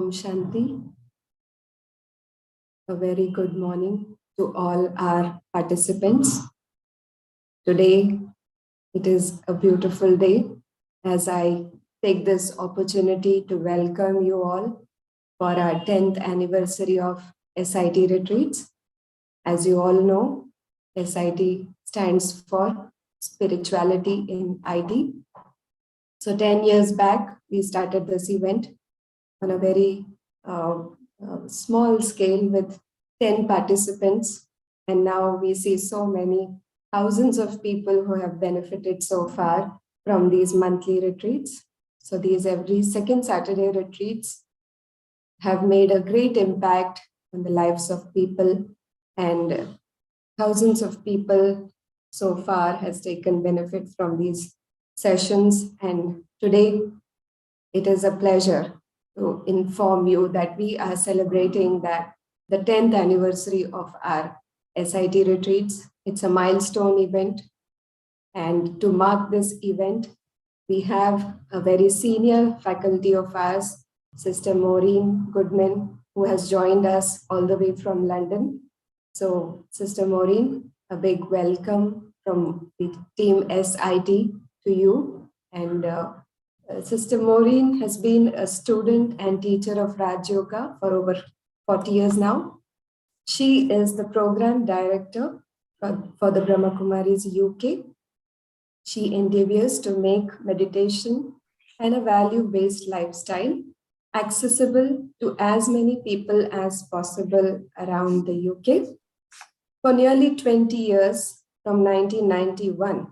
Om Shanti. A very good morning to all our participants. Today, it is a beautiful day as I take this opportunity to welcome you all for our 10th anniversary of SiT retreats. As you all know, SiT stands for Spirituality in IT. So 10 years back, we started this event on a very small scale with 10 participants. And now we see so many thousands of people who have benefited so far from these monthly retreats. So these every second Saturday retreats have made a great impact on the lives of people, and thousands of people so far has taken benefit from these sessions. And today it is a pleasure to inform you that we are celebrating the 10th anniversary of our SiT retreats. It's a milestone event. And to mark this event, we have a very senior faculty of ours, Sister Maureen Goodman, who has joined us all the way from London. So, Sister Maureen, a big welcome from the team SiT to you. And Sister Maureen has been a student and teacher of Raj Yoga for over 40 years now. She is the program director for the Brahma Kumaris UK. She endeavors to make meditation and a value-based lifestyle accessible to as many people as possible around the UK. For nearly 20 years, from 1991,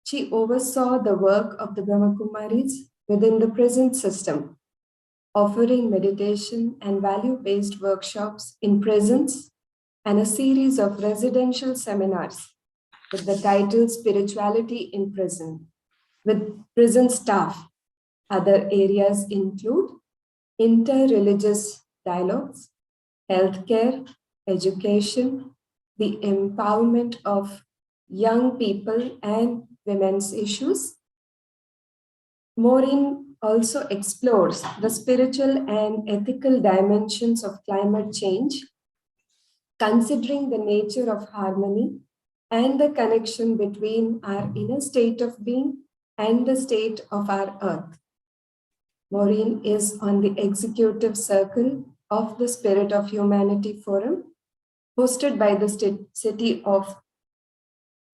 she oversaw the work of the Brahma Kumaris within the prison system, offering meditation and value-based workshops in prisons and a series of residential seminars with the title Spirituality in Prison, with prison staff. Other areas include inter-religious dialogues, healthcare, education, the empowerment of young people and women's issues. Maureen also explores the spiritual and ethical dimensions of climate change, considering the nature of harmony and the connection between our inner state of being and the state of our earth. Maureen is on the executive circle of the Spirit of Humanity Forum, hosted by the city of,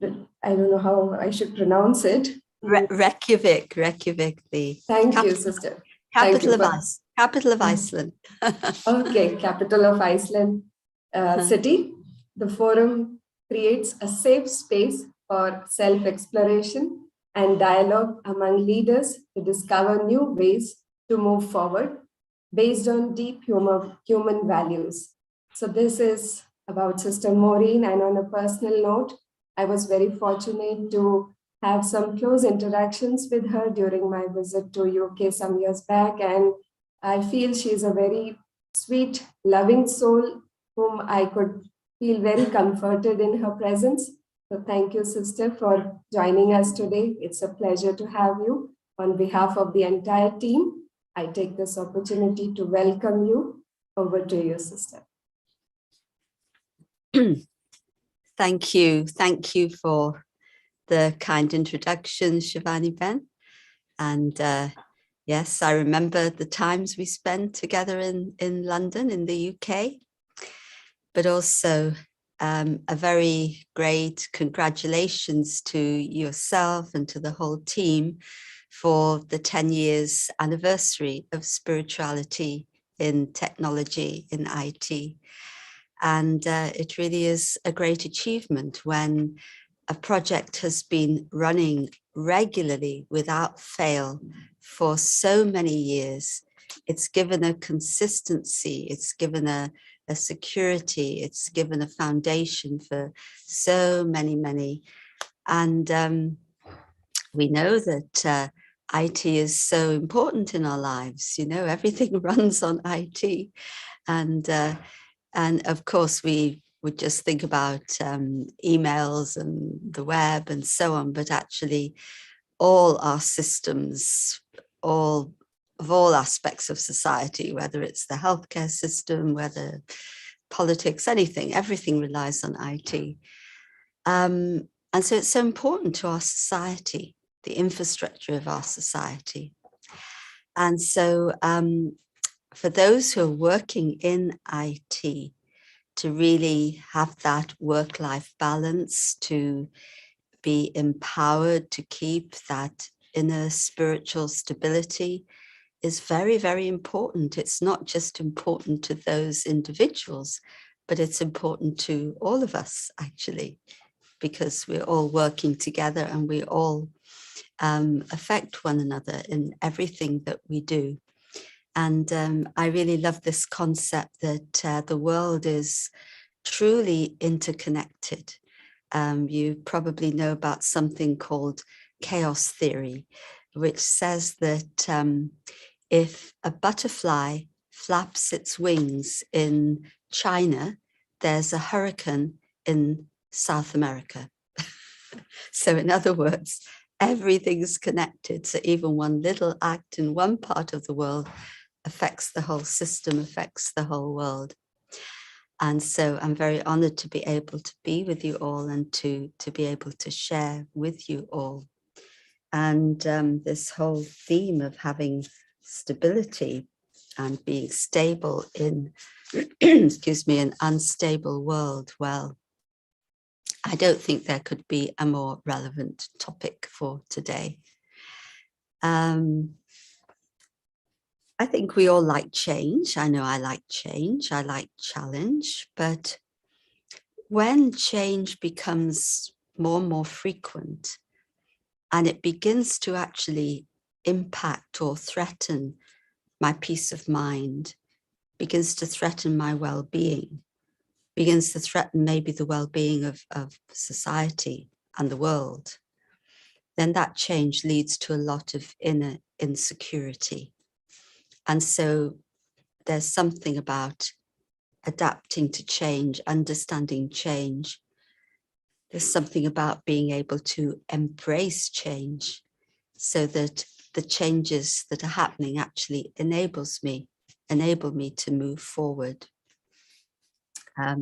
I don't know how I should pronounce it. Reykjavik. Thank you, sister. Capital of Iceland. Okay, capital of Iceland city. The forum creates a safe space for self-exploration and dialogue among leaders to discover new ways to move forward based on deep human values. So this is about Sister Maureen, and on a personal note, I was very fortunate to have some close interactions with her during my visit to UK some years back, and I feel she's a very sweet, loving soul whom I could feel very comforted in her presence. So thank you, sister, for joining us today. It's a pleasure to have you. On behalf of the entire team, I take this opportunity to welcome you. Over to you, sister. Thank you. Thank you for the kind introduction, Shivani Ben. And yes, I remember the times we spent together in London, in the UK, but also a very great congratulations to yourself and to the whole team for the 10 years anniversary of spirituality in technology, in IT. And it really is a great achievement when a project has been running regularly without fail for so many years. It's given a consistency, it's given a security, it's given a foundation for so many. And we know that IT is so important in our lives. You know, everything runs on IT. And of course, we would just think about emails and the web and so on, but actually all our systems, all of all aspects of society, whether it's the healthcare system, whether politics, anything, everything relies on IT. And so it's so important to our society, the infrastructure of our society. And so for those who are working in IT, to really have that work-life balance, to be empowered, to keep that inner spiritual stability is very, very important. It's not just important to those individuals, but it's important to all of us, actually, because we're all working together and we all affect one another in everything that we do. And I really love this concept that the world is truly interconnected. You probably know about something called chaos theory, which says that if a butterfly flaps its wings in China, there's a hurricane in South America. So in other words, everything's connected. So even one little act in one part of the world affects the whole system, affects the whole world. And so I'm very honored to be able to be with you all and to be able to share with you all. And this whole theme of having stability and being stable in, excuse me, an unstable world. Well, I don't think there could be a more relevant topic for today. I think we all like change. I know I like change. I like challenge. But when change becomes more and more frequent and it begins to actually impact or threaten my peace of mind, begins to threaten my well-being, begins to threaten maybe the well-being of society and the world, then that change leads to a lot of inner insecurity. And so there's something about adapting to change, understanding change. There's something about being able to embrace change so that the changes that are happening actually enable me to move forward. I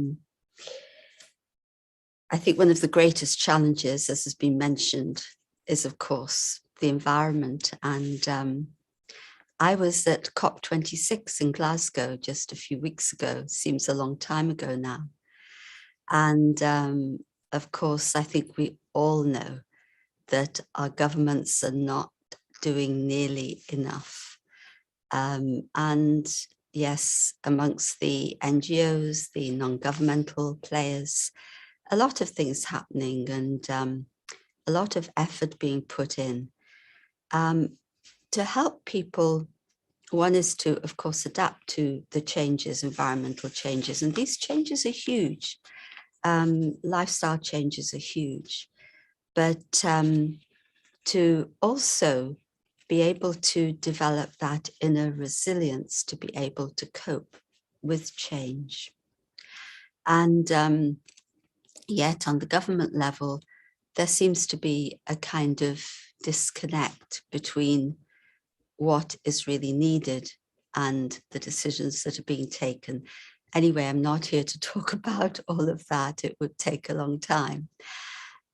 think one of the greatest challenges, as has been mentioned, is of course the environment. And I was at COP26 in Glasgow just a few weeks ago, seems a long time ago now. And of course, I think we all know that our governments are not doing nearly enough. And yes, amongst the NGOs, the non-governmental players, a lot of things happening and a lot of effort being put in to help people. One is to, of course, adapt to the changes, environmental changes, and these changes are huge. Lifestyle changes are huge, but to also be able to develop that inner resilience to be able to cope with change. And yet on the government level, there seems to be a kind of disconnect between what is really needed and the decisions that are being taken. Anyway, I'm not here to talk about all of that. It would take a long time.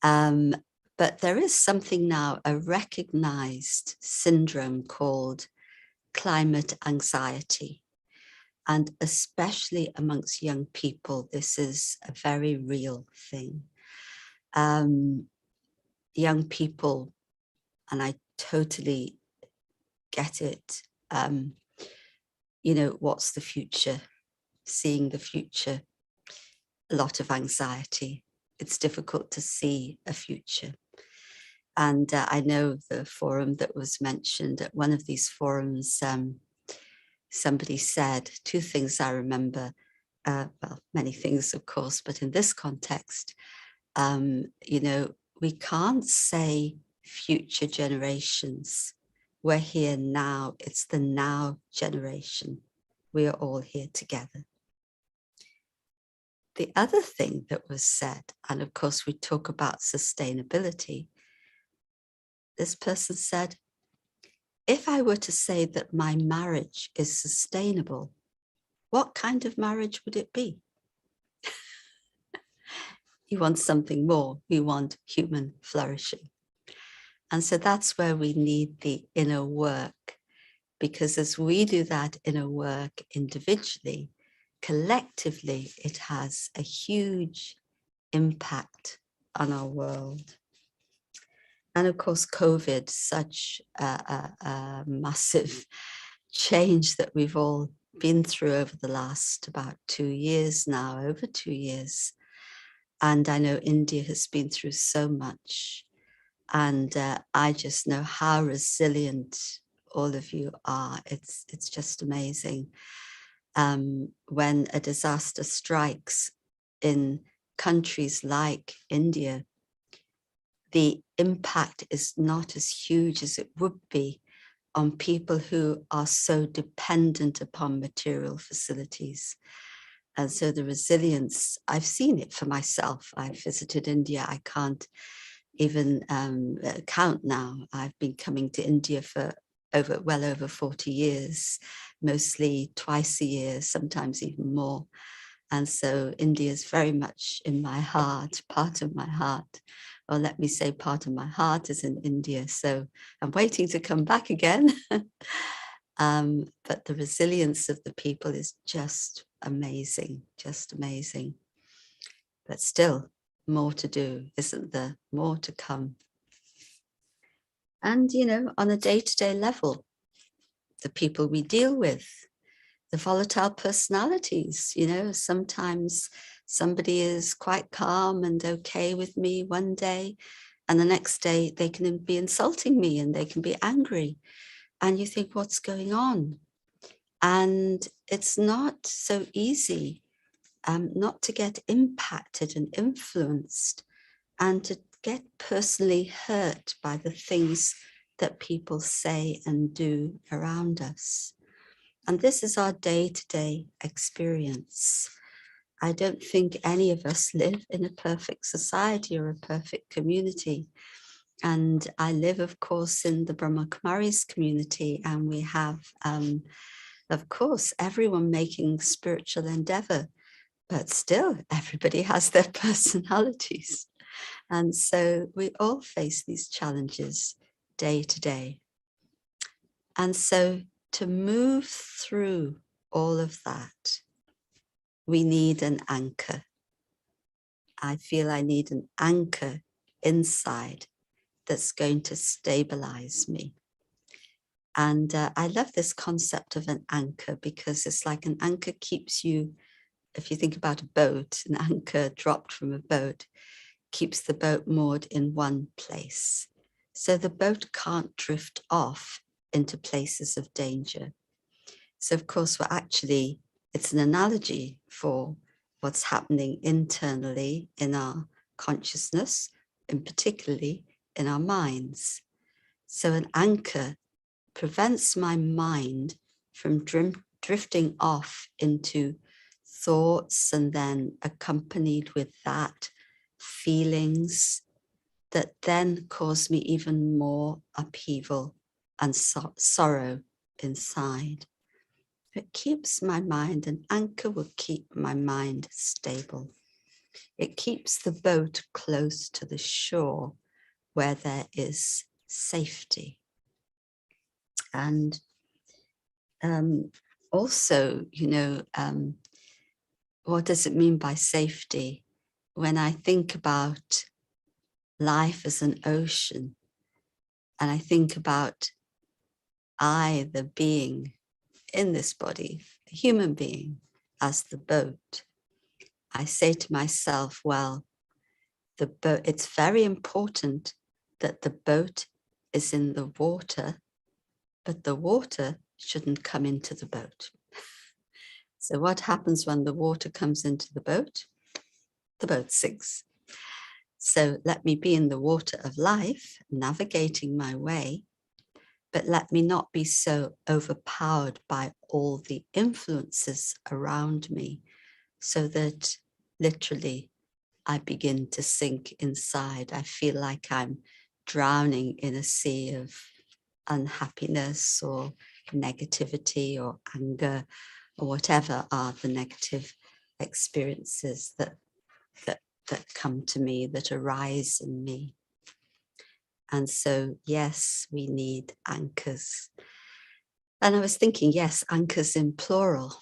But there is something now, a recognized syndrome called climate anxiety. And especially amongst young people, this is a very real thing. Young people, and I totally get it, you know, what's the future? Seeing the future, a lot of anxiety. It's difficult to see a future. And I know the forum that was mentioned at one of these forums, somebody said two things I remember, well, many things, of course, but in this context, you know, we can't say future generations. We're here now. It's the now generation. We are all here together. The other thing that was said, and of course we talk about sustainability, this person said, if I were to say that my marriage is sustainable, what kind of marriage would it be? You want something more. We want human flourishing. And so that's where we need the inner work, because as we do that inner work individually, collectively, it has a huge impact on our world. And of course, COVID, such a massive change that we've all been through over the last about 2 years now, over 2 years. And I know India has been through so much. And I just know how resilient all of you are. It's just amazing. When a disaster strikes in countries like India, the impact is not as huge as it would be on people who are so dependent upon material facilities. And so the resilience, I've seen it for myself. I've visited India. I can't even count now. I've been coming to India for well over 40 years, mostly twice a year, sometimes even more. And so India is very much in my heart, part of my heart. Or let me say part of my heart is in India. So I'm waiting to come back again. But the resilience of the people is just amazing, just amazing. But still more to do, isn't there? More to come. And, you know, on a day-to-day level, the people we deal with, the volatile personalities, you know, sometimes somebody is quite calm and okay with me one day, and the next day they can be insulting me and they can be angry. And you think, what's going on? And it's not so easy not to get impacted and influenced and to get personally hurt by the things that people say and do around us. And this is our day-to-day experience. I don't think any of us live in a perfect society or a perfect community. And I live, of course, in the Brahma Kumaris community, and we have, of course, everyone making spiritual endeavor, but still everybody has their personalities. And so we all face these challenges day to day. And so to move through all of that, we need an anchor. I feel I need an anchor inside that's going to stabilize me. And I love this concept of an anchor, because it's like an anchor keeps you, if you think about a boat, an anchor dropped from a boat keeps the boat moored in one place. So the boat can't drift off into places of danger. So of course, it's an analogy for what's happening internally in our consciousness, and particularly in our minds. So an anchor prevents my mind from drifting off into thoughts, and then accompanied with that, feelings that then cause me even more upheaval and sorrow inside. It keeps my mind, an anchor will keep my mind stable. It keeps the boat close to the shore where there is safety. And also, you know, what does it mean by safety? When I think about life as an ocean, and I think about I, the being in this body, the human being, as the boat, I say to myself, well, the boat, it's very important that the boat is in the water, but the water shouldn't come into the boat. So what happens when the water comes into the boat? The boat sinks. So let me be in the water of life, navigating my way, but let me not be so overpowered by all the influences around me, so that literally I begin to sink inside. I feel like I'm drowning in a sea of unhappiness or negativity or anger or whatever are the negative experiences that come to me, that arise in me. And so, yes, we need anchors. And I was thinking, yes, anchors in plural.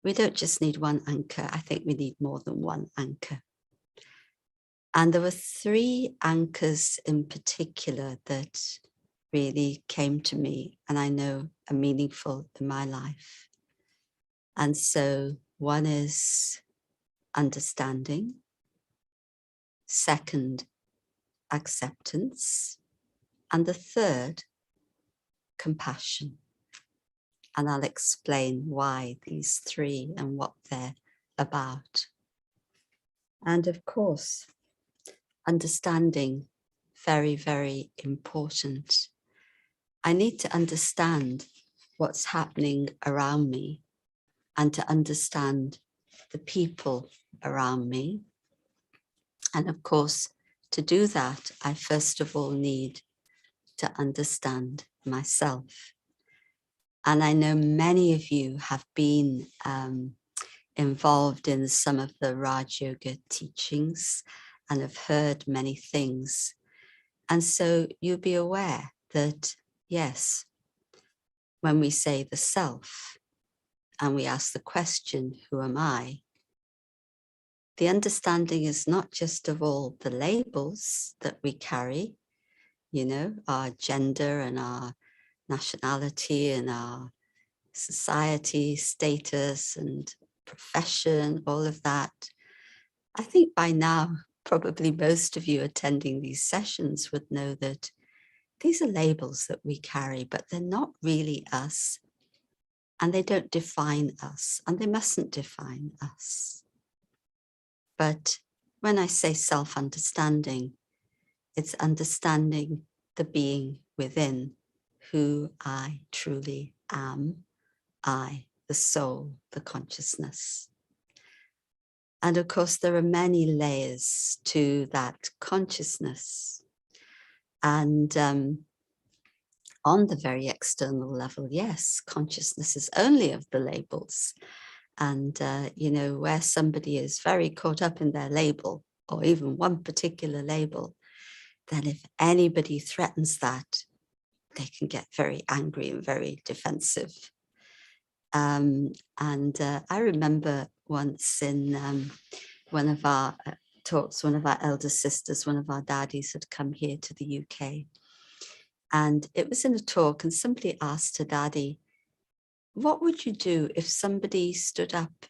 We don't just need one anchor. I think we need more than one anchor. And there were 3 anchors in particular that really came to me and I know are meaningful in my life. And so one is understanding. Second, acceptance. And the third, compassion. And I'll explain why these 3 and what they're about. And of course, understanding, very, very important. I need to understand what's happening around me and to understand the people around me. And of course, to do that, I first of all need to understand myself. And I know many of you have been involved in some of the Raj Yoga teachings and have heard many things. And so you'll be aware that, yes, when we say the self and we ask the question, who am I? The understanding is not just of all the labels that we carry, you know, our gender and our nationality and our society status and profession, all of that. I think by now, probably most of you attending these sessions would know that these are labels that we carry, but they're not really us. And they don't define us, and they mustn't define us. But when I say self-understanding, it's understanding the being within, who I truly am, I, the soul, the consciousness. And of course, there are many layers to that consciousness. And on the very external level, yes, consciousness is only of the labels. And, you know, where somebody is very caught up in their label, or even one particular label, then if anybody threatens that, they can get very angry and very defensive. And I remember once in one of our talks, one of our elder sisters, one of our daddies had come here to the UK. And it was in a talk and somebody asked her daddy, what would you do if somebody stood up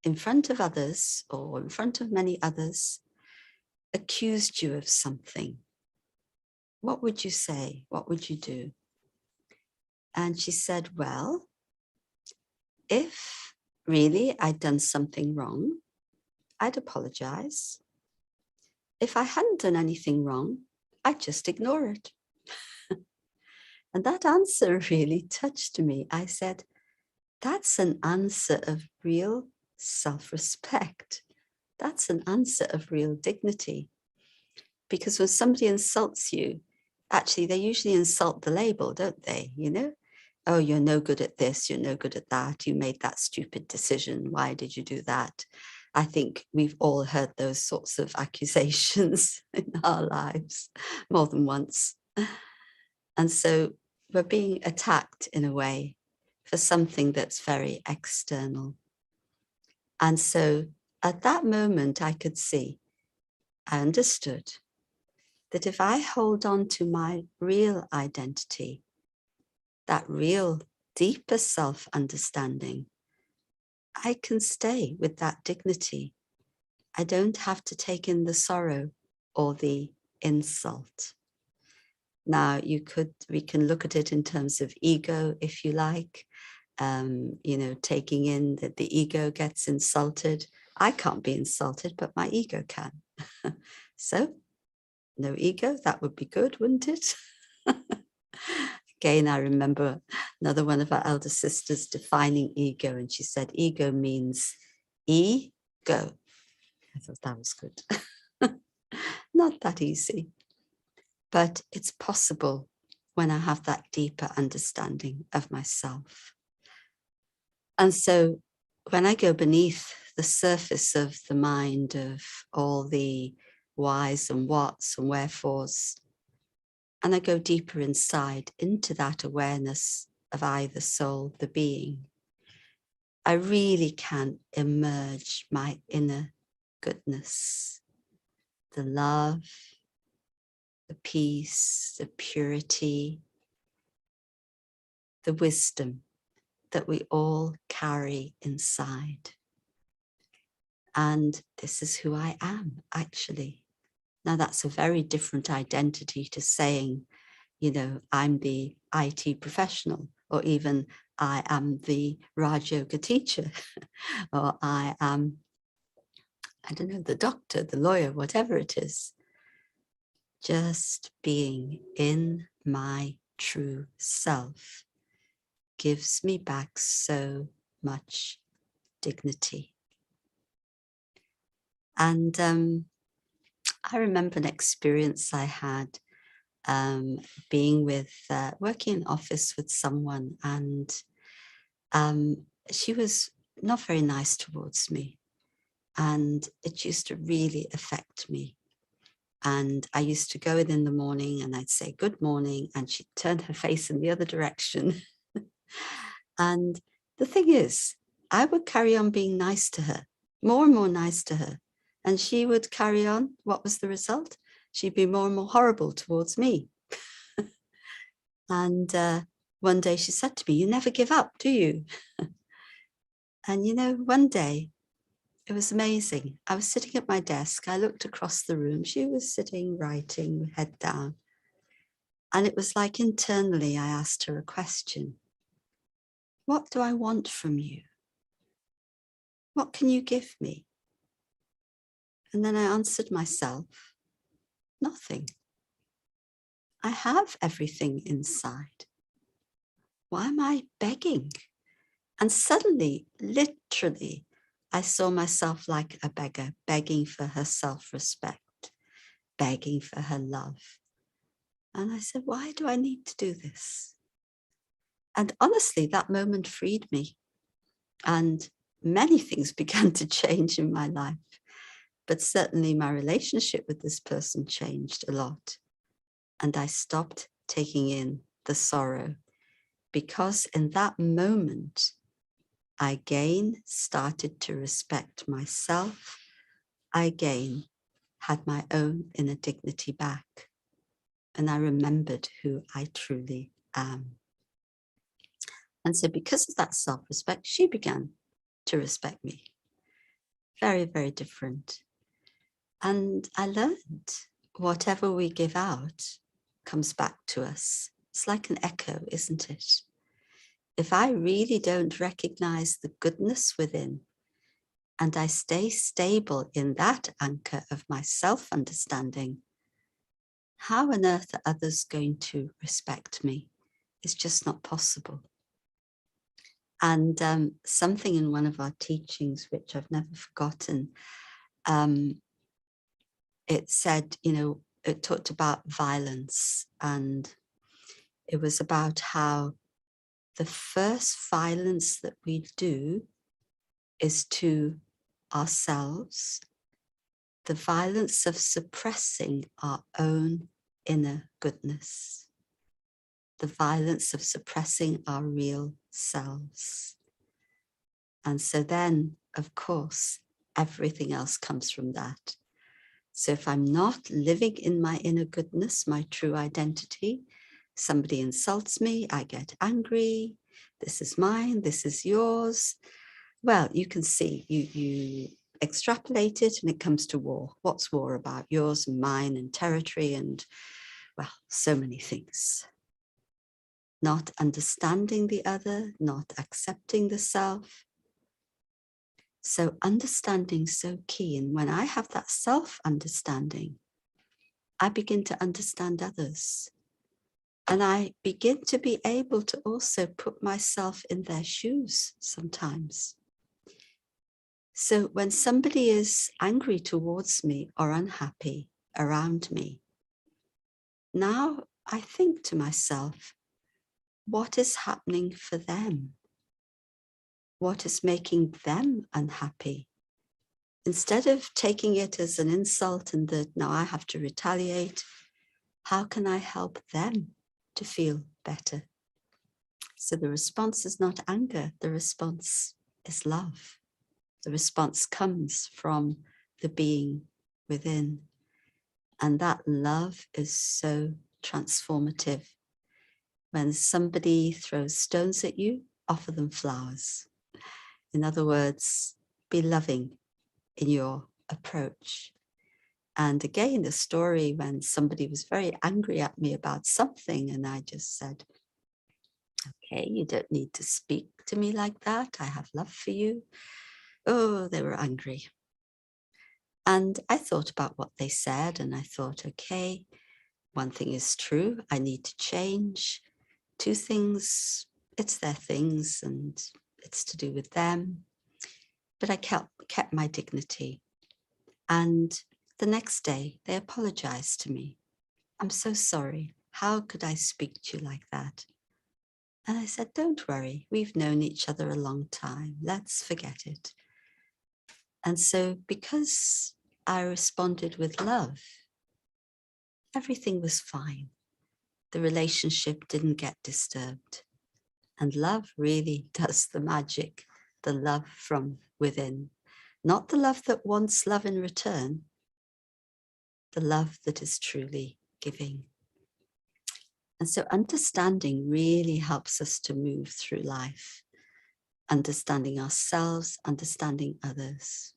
in front of others or in front of many others, accused you of something? What would you say? What would you do? And she said, well, if really I'd done something wrong, I'd apologize. If I hadn't done anything wrong, I'd just ignore it. And that answer really touched me. I said, that's an answer of real self-respect. That's an answer of real dignity. Because when somebody insults you, actually, they usually insult the label, don't they? You know, oh, you're no good at this, you're no good at that, you made that stupid decision, why did you do that? I think we've all heard those sorts of accusations in our lives more than once. And so we're being attacked in a way for something that's very external. And so at that moment, I could see, I understood that if I hold on to my real identity, that real deeper self-understanding, I can stay with that dignity. I don't have to take in the sorrow or the insult. Now, we can look at it in terms of ego, if you like, you know, taking in that the ego gets insulted. I can't be insulted, but my ego can. So, no ego, that would be good, wouldn't it? Again, I remember another one of our elder sisters defining ego, and she said, ego means E-go. I thought that was good. Not that easy, but it's possible when I have that deeper understanding of myself. And so when I go beneath the surface of the mind of all the whys and whats and wherefores, and I go deeper inside into that awareness of I, the soul, the being, I really can emerge my inner goodness, the love, the peace, the purity, the wisdom that we all carry inside. And this is who I am, actually. Now, that's a very different identity to saying, you know, I'm the IT professional, or even I am the Raj Yoga teacher, or I am, I don't know, the doctor, the lawyer, whatever it is. Just being in my true self gives me back so much dignity. And I remember an experience I had being with, working in office with someone, and she was not very nice towards me, and it used to really affect me. And I used to go in the morning and I'd say, good morning, and she'd turn her face in the other direction. And the thing is, I would carry on being nice to her, more and more nice to her. And she would carry on. What was the result? She'd be more and more horrible towards me. And one day she said to me, you never give up, do you? And you know, one day, it was amazing. I was sitting at my desk. I looked across the room. She was sitting, writing, head down. And it was like internally, I asked her a question. What do I want from you? What can you give me? And then I answered myself, nothing. I have everything inside. Why am I begging? And suddenly, literally, I saw myself like a beggar, begging for her self-respect, begging for her love. And I said, why do I need to do this? And honestly, that moment freed me. And many things began to change in my life. But certainly my relationship with this person changed a lot. And I stopped taking in the sorrow, because in that moment, I again started to respect myself. I again had my own inner dignity back. And I remembered who I truly am. And so because of that self-respect, she began to respect me. Very, very different. And I learned whatever we give out comes back to us. It's like an echo, isn't it? If I really don't recognize the goodness within, and I stay stable in that anchor of my self-understanding, how on earth are others going to respect me? It's just not possible. And something in one of our teachings, which I've never forgotten, it said, you know, it talked about violence, and it was about how the first violence that we do is to ourselves, the violence of suppressing our own inner goodness, the violence of suppressing our real selves. And so then, of course, everything else comes from that. So if I'm not living in my inner goodness, my true identity, somebody insults me, I get angry, this is mine, this is yours. Well, you can see, you extrapolate it and it comes to war. What's war about? Yours and mine and territory and, well, so many things. Not understanding the other, not accepting the self. So understanding is so key. And when I have that self-understanding, I begin to understand others. And I begin to be able to also put myself in their shoes sometimes. So when somebody is angry towards me or unhappy around me, now I think to myself, what is happening for them? What is making them unhappy? Instead of taking it as an insult and that now I have to retaliate, how can I help them to feel better? So the response is not anger, the response is love. The response comes from the being within. And that love is so transformative. When somebody throws stones at you, offer them flowers. In other words, be loving in your approach. And again, the story when somebody was very angry at me about something, and I just said, okay, you don't need to speak to me like that. I have love for you. Oh, they were angry. And I thought about what they said, and I thought, okay, one thing is true, I need to change. Two things, it's their things and it's to do with them. But I kept my dignity. And the next day, they apologized to me. I'm so sorry. How could I speak to you like that? And I said, don't worry. We've known each other a long time. Let's forget it. And so because I responded with love, everything was fine. The relationship didn't get disturbed. And love really does the magic, the love from within. Not the love that wants love in return, the love that is truly giving. And so understanding really helps us to move through life, understanding ourselves, understanding others.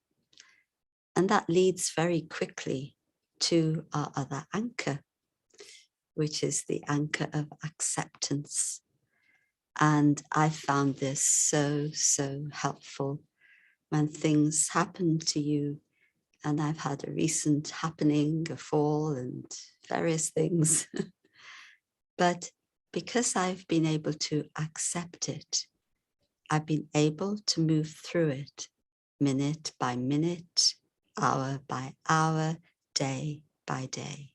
And that leads very quickly to our other anchor, which is the anchor of acceptance. And I found this so, so helpful when things happen to you. And I've had a recent happening, a fall and various things. But because I've been able to accept it, I've been able to move through it minute by minute, hour by hour, day by day.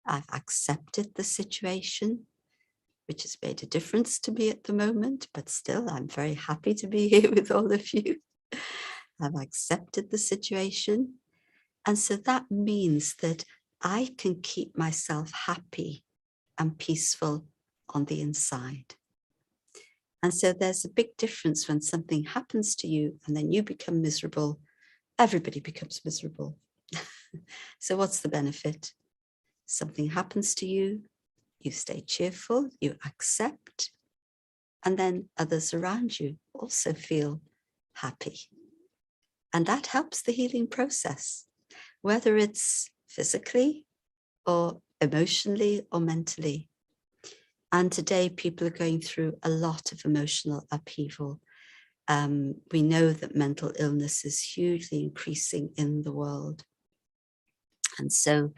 I've accepted the situation, which has made a difference to me at the moment, but still I'm very happy to be here with all of you. I've accepted the situation. And so that means that I can keep myself happy and peaceful on the inside. And so there's a big difference when something happens to you and then you become miserable. Everybody becomes miserable. So what's the benefit? Something happens to you, you stay cheerful, you accept, and then others around you also feel happy. And that helps the healing process, whether it's physically or emotionally or mentally. And today people are going through a lot of emotional upheaval. We know that mental illness is hugely increasing in the world. And so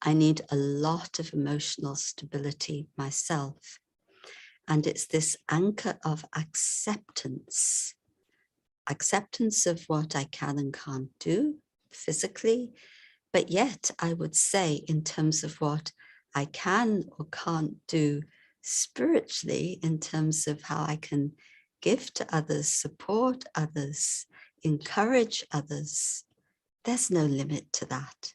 I need a lot of emotional stability myself. And it's this anchor of acceptance of what I can and can't do physically, but yet I would say in terms of what I can or can't do spiritually, in terms of how I can give to others, support others, encourage others, there's no limit to that,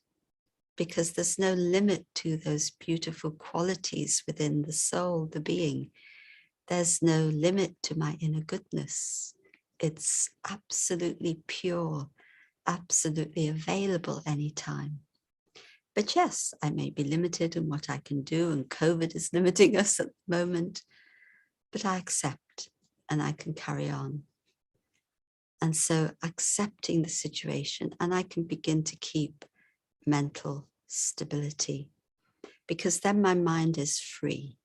because there's no limit to those beautiful qualities within the soul, the being. There's no limit to my inner goodness. It's absolutely pure, absolutely available anytime. But yes, I may be limited in what I can do, and COVID is limiting us at the moment, but I accept and I can carry on. And so accepting the situation, and I can begin to keep mental stability, because then my mind is free.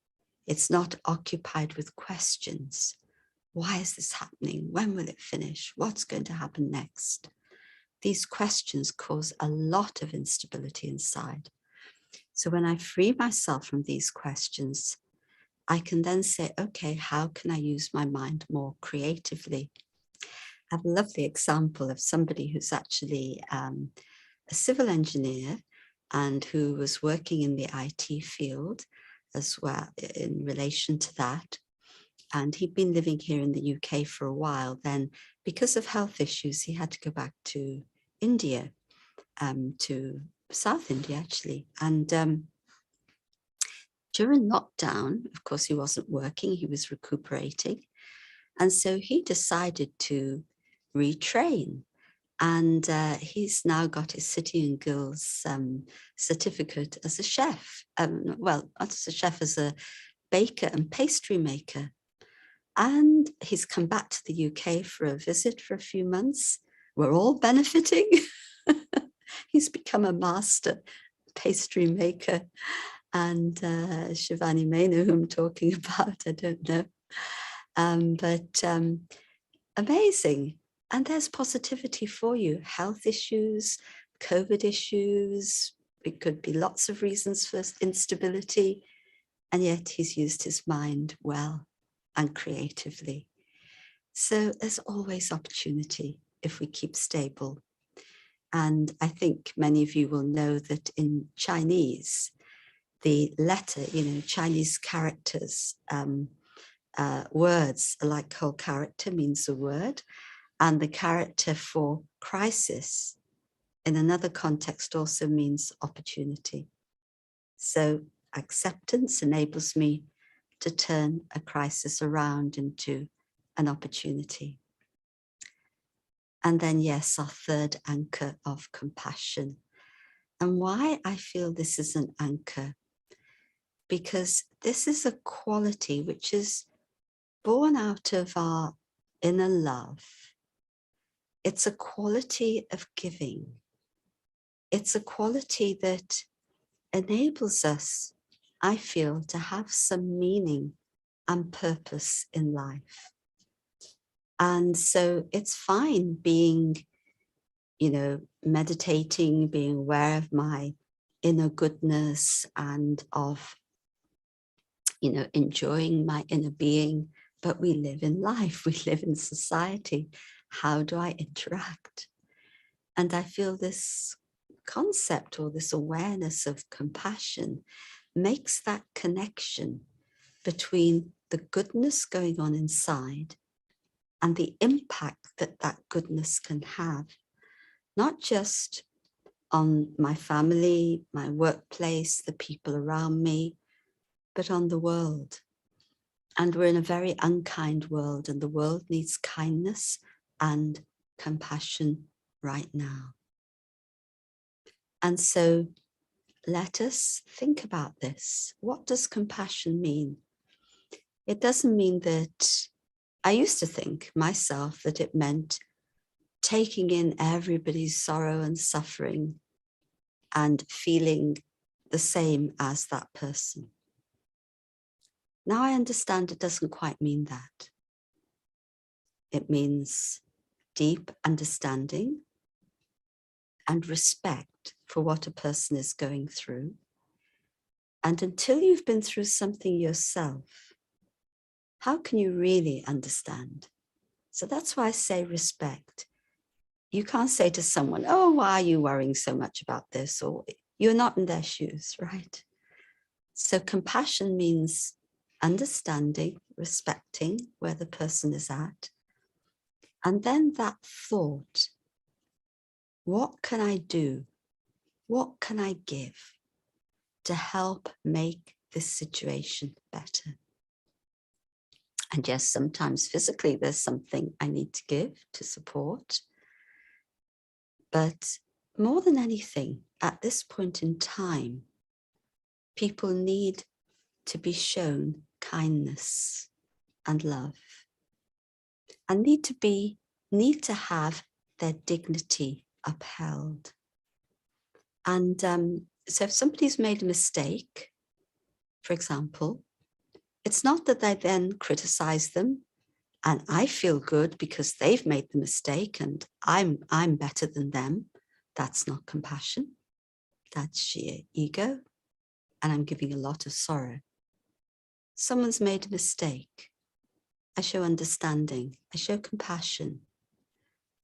It's not occupied with questions. Why is this happening? When will it finish? What's going to happen next? These questions cause a lot of instability inside. So when I free myself from these questions, I can then say, okay, how can I use my mind more creatively? I have a lovely example of somebody who's actually a civil engineer and who was working in the IT field. as well in relation to that. And he'd been living here in the UK for a while. Then, because of health issues, he had to go back to India, to South India, actually. And during lockdown, of course, he wasn't working, he was recuperating. And so he decided to retrain. And he's now got his City and Guilds certificate as a chef. Well, not as a chef, as a baker and pastry maker. And he's come back to the UK for a visit for a few months. We're all benefiting. He's become a master pastry maker. And Shivani may know who I'm talking about, I don't know. But amazing. And there's positivity for you. Health issues, COVID issues. It could be lots of reasons for instability. And yet he's used his mind well and creatively. So there's always opportunity if we keep stable. And I think many of you will know that in Chinese, the letter, Chinese characters, words like whole character means a word, and the character for crisis in another context also means opportunity. So acceptance enables me to turn a crisis around into an opportunity. And then, yes, our third anchor of compassion. And why I feel this is an anchor, because this is a quality which is born out of our inner love. It's a quality of giving. It's a quality that enables us, I feel, to have some meaning and purpose in life. And so it's fine being, meditating, being aware of my inner goodness and of, enjoying my inner being. But we live in life, we live in society. How do I interact? And I feel this concept or this awareness of compassion makes that connection between the goodness going on inside and the impact that that goodness can have, not just on my family, my workplace, the people around me, but on the world. And we're in a very unkind world, and the world needs kindness and compassion right now. And so let us think about this. What does compassion mean? It doesn't mean that, I used to think myself that it meant taking in everybody's sorrow and suffering and feeling the same as that person. Now I understand it doesn't quite mean that. It means deep understanding and respect for what a person is going through. And until you've been through something yourself, how can you really understand? So that's why I say respect. You can't say to someone, oh, why are you worrying so much about this? Or you're not in their shoes, right? So compassion means understanding, respecting where the person is at. And then that thought, what can I do? What can I give to help make this situation better? And yes, sometimes physically there's something I need to give to support. But more than anything, at this point in time, people need to be shown kindness and love, and need to have their dignity upheld. And so if somebody's made a mistake, for example, it's not that I then criticize them and I feel good because they've made the mistake and I'm better than them. That's not compassion. That's sheer ego. And I'm giving a lot of sorrow. Someone's made a mistake. I show understanding. I show compassion.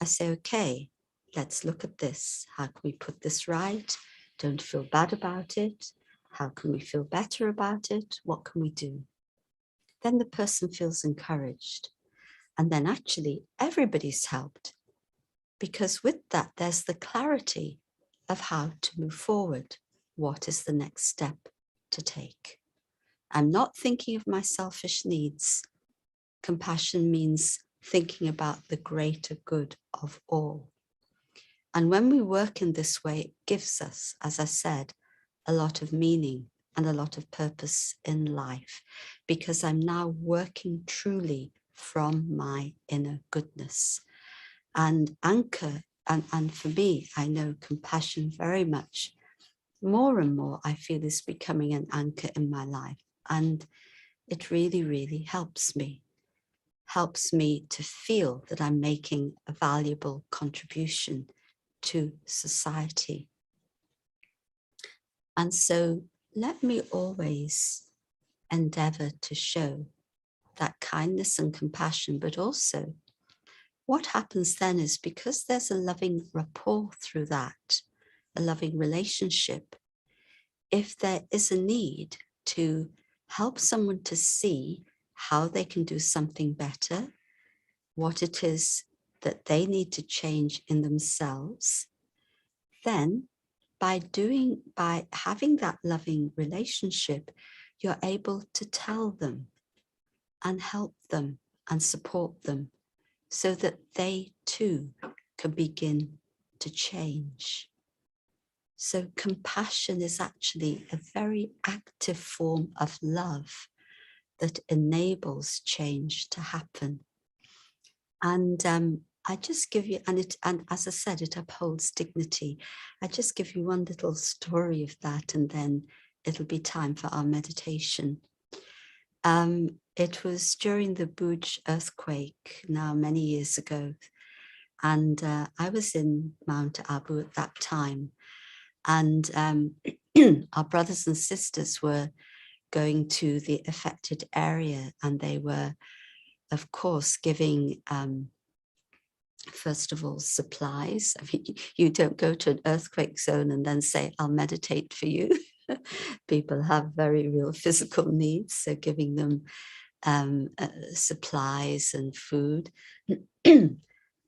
I say, okay, let's look at this. How can we put this right? Don't feel bad about it. How can we feel better about it? What can we do? Then the person feels encouraged. And then actually everybody's helped, because with that, there's the clarity of how to move forward. What is the next step to take? I'm not thinking of my selfish needs. Compassion means thinking about the greater good of all. And when we work in this way, it gives us, as I said, a lot of meaning and a lot of purpose in life, because I'm now working truly from my inner goodness. And anchor, and for me, I know compassion very much, more and more, I feel is becoming an anchor in my life. And it really, really helps me to feel that I'm making a valuable contribution to society. And so let me always endeavor to show that kindness and compassion, but also what happens then is, because there's a loving rapport through that, a loving relationship, if there is a need to help someone to see how they can do something better, what it is that they need to change in themselves, then by having that loving relationship, you're able to tell them and help them and support them so that they too can begin to change. So compassion is actually a very active form of love that enables change to happen. And I just give you, and as I said, it upholds dignity. I just give you one little story of that, and then it'll be time for our meditation. It was during the Bhuj earthquake, now many years ago, and I was in Mount Abu at that time, and our brothers and sisters were going to the affected area, and they were, of course, giving first of all, supplies. I mean, you don't go to an earthquake zone and then say, I'll meditate for you. People have very real physical needs, so giving them supplies and food.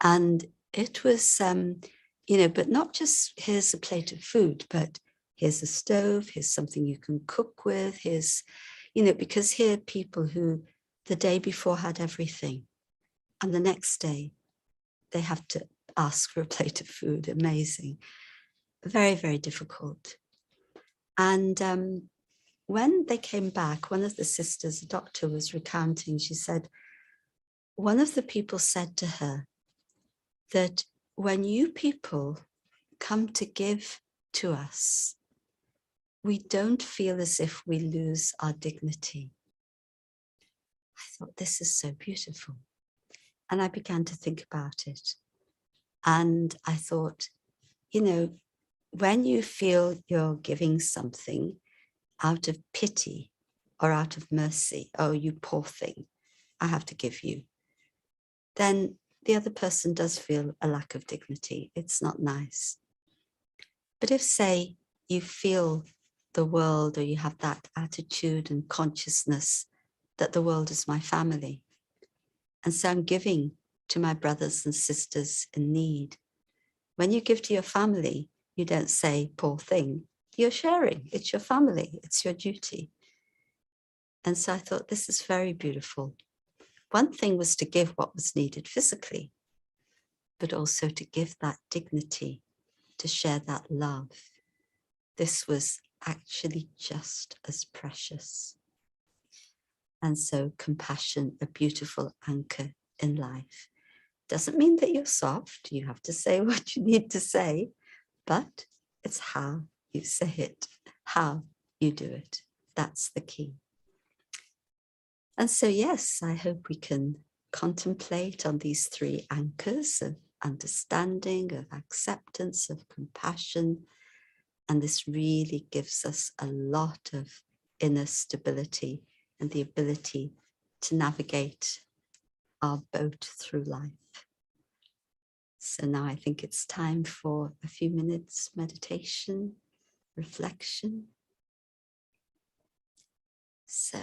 And it was, but not just here's a plate of food, but here's a stove, here's something you can cook with, here's, because here people who the day before had everything, and the next day they have to ask for a plate of food. Amazing. Very, very difficult. And when they came back, one of the sisters, the doctor, was recounting, she said, one of the people said to her that when you people come to give to us, we don't feel as if we lose our dignity. I thought, this is so beautiful. And I began to think about it. And I thought, when you feel you're giving something out of pity or out of mercy, oh, you poor thing, I have to give you, then the other person does feel a lack of dignity. It's not nice. But if, say, you feel the world, or you have that attitude and consciousness that the world is my family, and so I'm giving to my brothers and sisters in need. When you give to your family, you don't say, poor thing. You're sharing. It's your family. It's your duty. And so I thought, this is very beautiful. One thing was to give what was needed physically, but also to give that dignity, to share that love. This was actually just as precious. And so compassion, a beautiful anchor in life. Doesn't mean that you're soft. You have to say what you need to say, but it's how you say it, how you do it. That's the key. And so, yes, I hope we can contemplate on these three anchors of understanding, of acceptance, of compassion. And this really gives us a lot of inner stability and the ability to navigate our boat through life. So now I think it's time for a few minutes meditation, reflection. So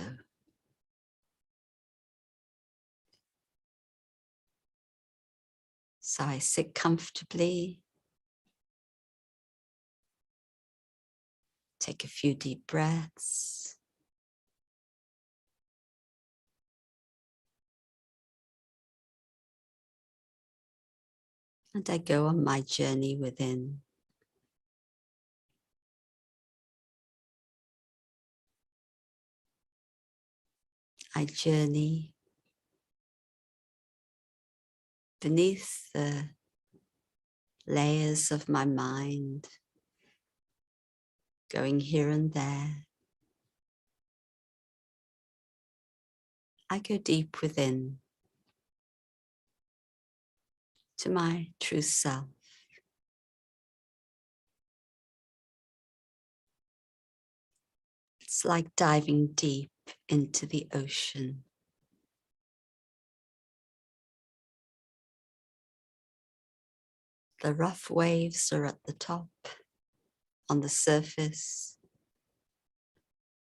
I sit comfortably, take a few deep breaths. And I go on my journey within. I journey beneath the layers of my mind, going here and there. I go deep within to my true self. It's like diving deep into the ocean. The rough waves are at the top, on the surface,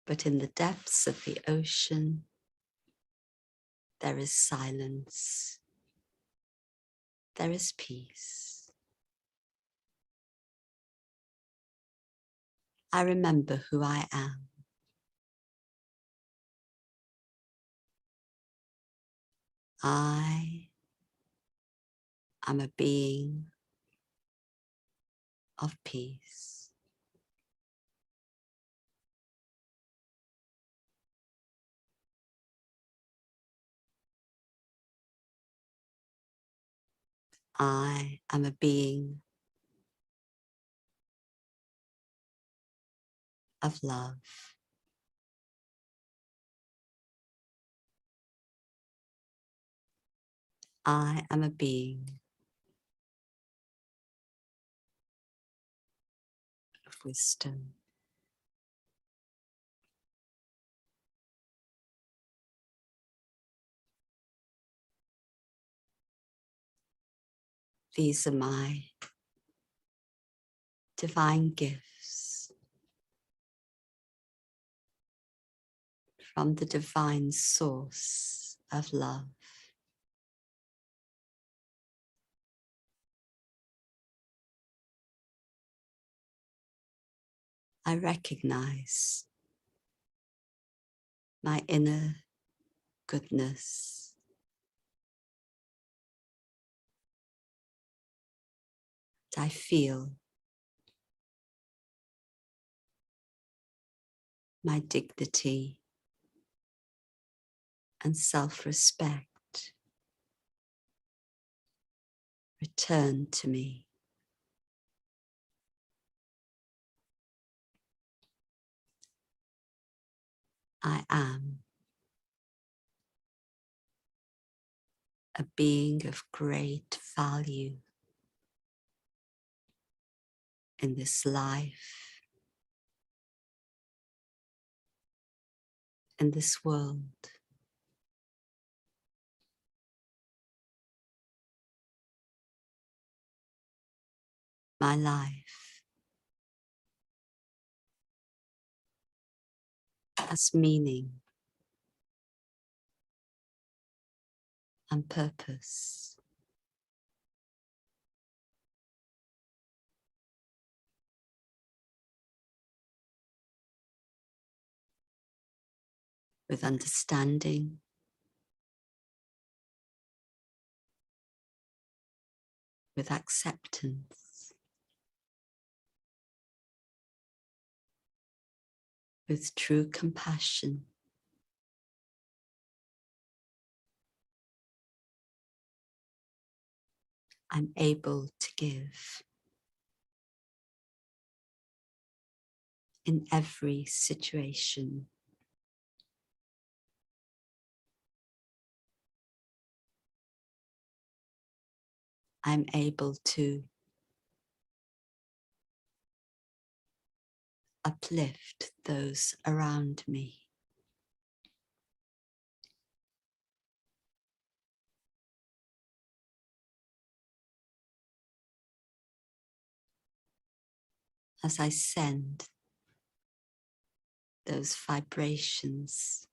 but in the depths of the ocean, there is silence. There is peace. I remember who I am. I am a being of peace. I am a being of love. I am a being of wisdom. These are my divine gifts from the divine source of love. I recognize my inner goodness. I feel my dignity and self-respect return to me. I am a being of great value in this life, in this world. My life has meaning and purpose. With understanding, with acceptance, with true compassion. I'm able to give in every situation. I'm able to uplift those around me. As I send those vibrations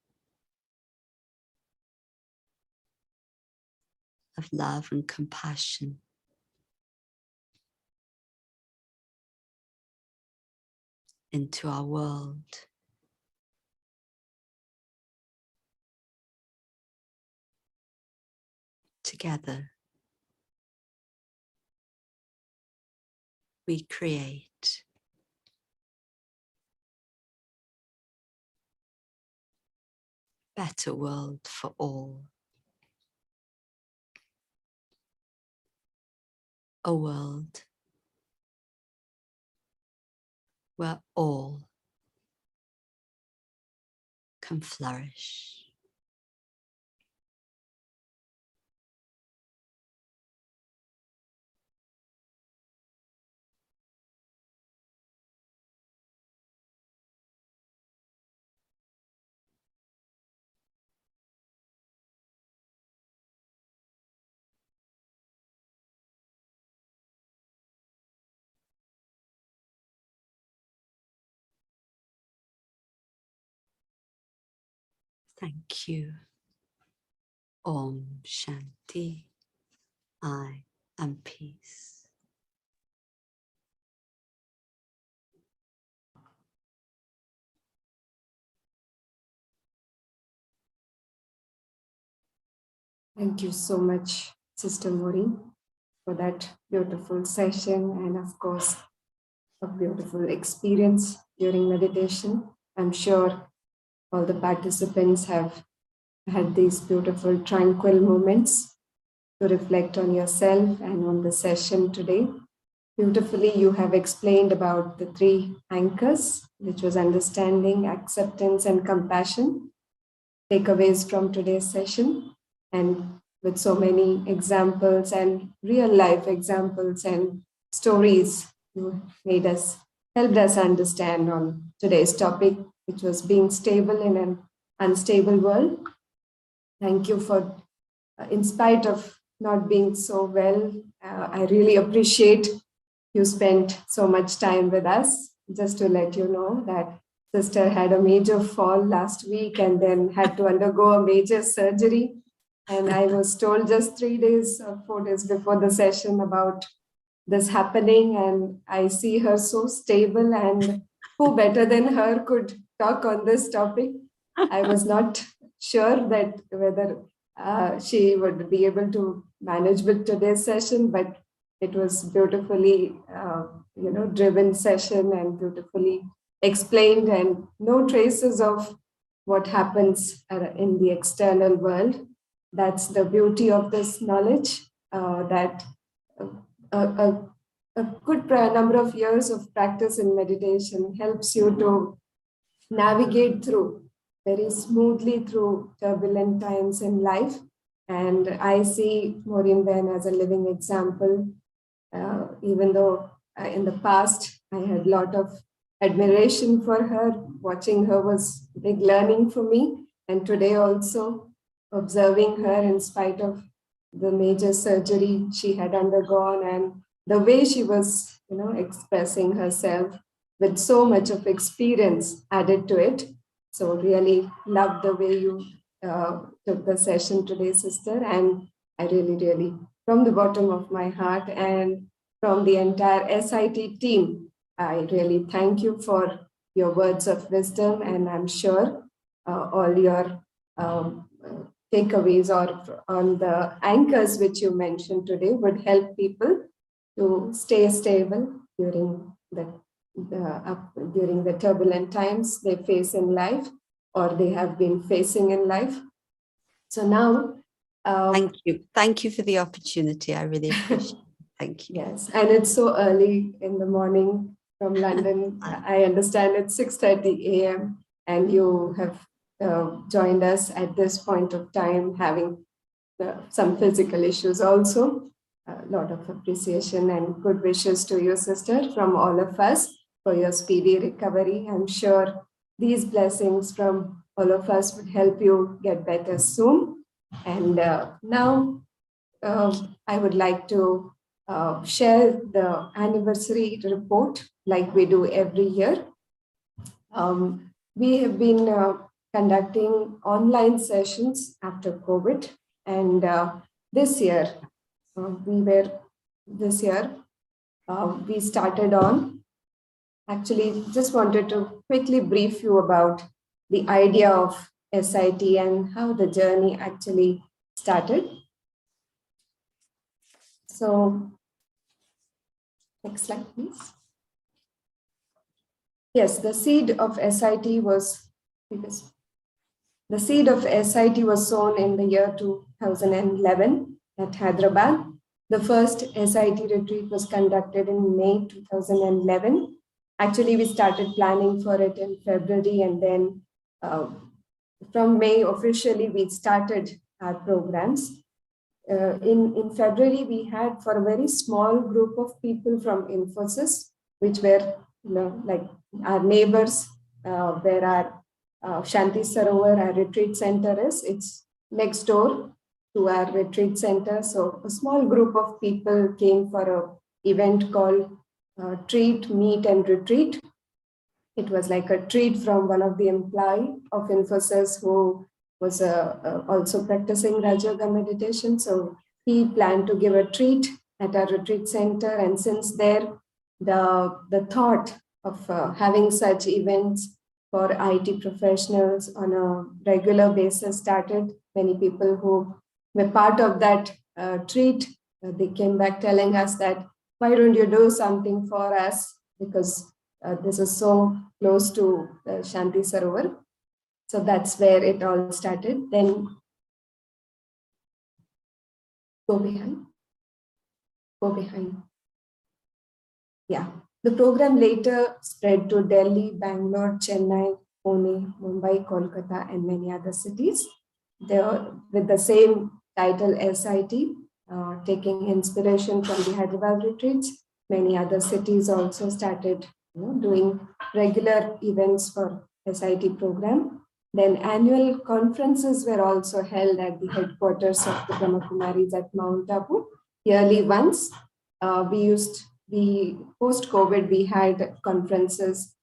of love and compassion into our world. Together, we create a better world for all. A world where all can flourish. Thank you. Om Shanti. I am peace. Thank you so much, Sister Maureen, for that beautiful session and, of course, a beautiful experience during meditation. I'm sure all the participants have had these beautiful, tranquil moments to reflect on yourself and on the session today. Beautifully, you have explained about the three anchors, which was understanding, acceptance, and compassion. Takeaways from today's session, and with so many examples and real life examples and stories, you helped us understand on today's topic, which was being stable in an unstable world. Thank you for, in spite of not being so well, I really appreciate you spent so much time with us. Just to let you know that Sister had a major fall last week and then had to undergo a major surgery. And I was told just 3 days or 4 days before the session about this happening. And I see her so stable, and who better than her could talk on this topic. I was not sure that whether she would be able to manage with today's session, but it was beautifully, driven session and beautifully explained, and no traces of what happens in the external world. That's the beauty of this knowledge, that a good number of years of practice in meditation helps you to navigate through very smoothly through turbulent times in life. And I see Maureen Ben as a living example. Even though in the past I had a lot of admiration for her, watching her was big learning for me. And today also observing her in spite of the major surgery she had undergone, and the way she was, expressing herself with so much of experience added to it. So really love the way you took the session today, Sister. And I really, really, from the bottom of my heart and from the entire SiT team, I really thank you for your words of wisdom. And I'm sure all your takeaways or on the anchors which you mentioned today would help people to stay stable during during the turbulent times they face in life, or they have been facing in life. So now, Thank you for the opportunity. I really appreciate it. Thank you. Yes, and it's so early in the morning from London. I understand it's 6:30 a.m. and you have joined us at this point of time, having some physical issues also. A lot of appreciation and good wishes to you, Sister, from all of us for your speedy recovery. I'm sure these blessings from all of us would help you get better soon. And now I would like to share the anniversary report like we do every year. we have been conducting online sessions after COVID, and this year, this year, we started on. Actually, just wanted to quickly brief you about the idea of SiT and how the journey actually started. So, next slide, please. Yes, the seed of SiT was sown in the year 2011 at Hyderabad. The first SiT retreat was conducted in May 2011. Actually, we started planning for it in February, and then from May, officially, we started our programs. In February, we had for a very small group of people from Infosys, which were like our neighbors, where our Shanti Sarovar, our retreat center is. It's next door to our retreat center. So a small group of people came for an event called Treat, Meet and Retreat. It was like a treat from one of the employee of Infosys who was also practicing Raja Yoga meditation. So he planned to give a treat at our retreat center. And since there, the thought of having such events for IT professionals on a regular basis started. Many people who were part of that treat, they came back telling us that, why don't you do something for us? Because this is so close to Shanti Sarovar. So that's where it all started. Then go behind. Yeah. The program later spread to Delhi, Bangalore, Chennai, Pune, Mumbai, Kolkata, and many other cities. There, with the same title SiT, taking inspiration from the Hyderabad retreats. Many other cities also started doing regular events for SiT program. Then annual conferences were also held at the headquarters of the Brahma Kumaris at Mount Abu. Yearly once, post-COVID, we had conferences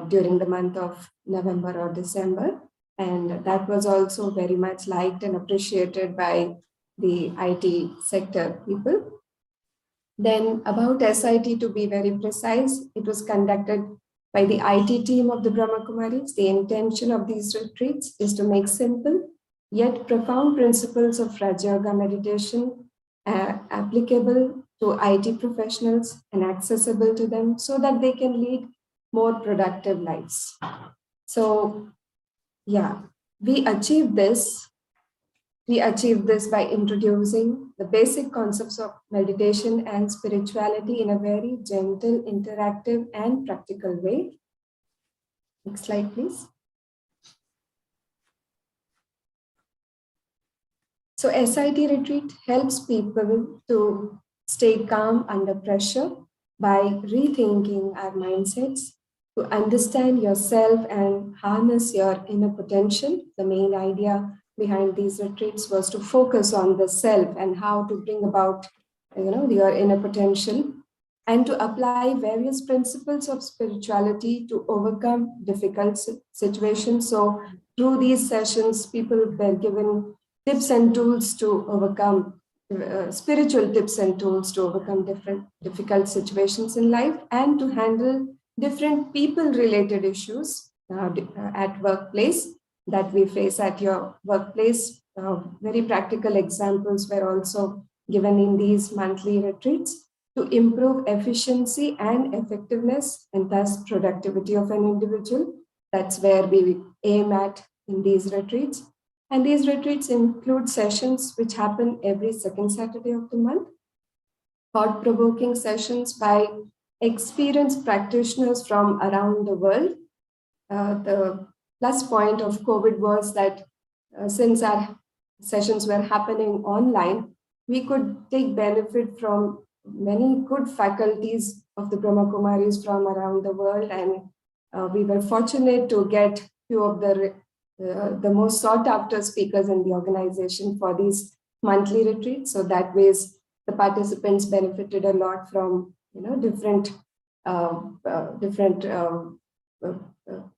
during the month of November or December. And that was also very much liked and appreciated by the IT sector people. Then about SiT, to be very precise, it was conducted by the IT team of the Brahma Kumaris. The intention of these retreats is to make simple yet profound principles of Raja Yoga meditation applicable to IT professionals and accessible to them so that they can lead more productive lives. So, yeah, we achieved this. We achieved this by introducing the basic concepts of meditation and spirituality in a very gentle, interactive, and practical way. Next slide, please. So SiT retreat helps people to stay calm under pressure by rethinking our mindsets, to understand yourself and harness your inner potential. The main idea behind these retreats was to focus on the self and how to bring about your inner potential, and to apply various principles of spirituality to overcome difficult situations. So through these sessions, people were given tips and tools to overcome spiritual tips and tools to overcome different difficult situations in life and to handle different people related issues at workplace that we face at your workplace. Very practical examples were also given in these monthly retreats to improve efficiency and effectiveness and thus productivity of an individual. That's where we aim at in these retreats. And these retreats include sessions which happen every second Saturday of the month, thought-provoking sessions by experienced practitioners from around the world. The plus point of COVID was that since our sessions were happening online, we could take benefit from many good faculties of the Brahma Kumaris from around the world. And we were fortunate to get few of the most sought after speakers in the organization for these monthly retreats. So that ways the participants benefited a lot from different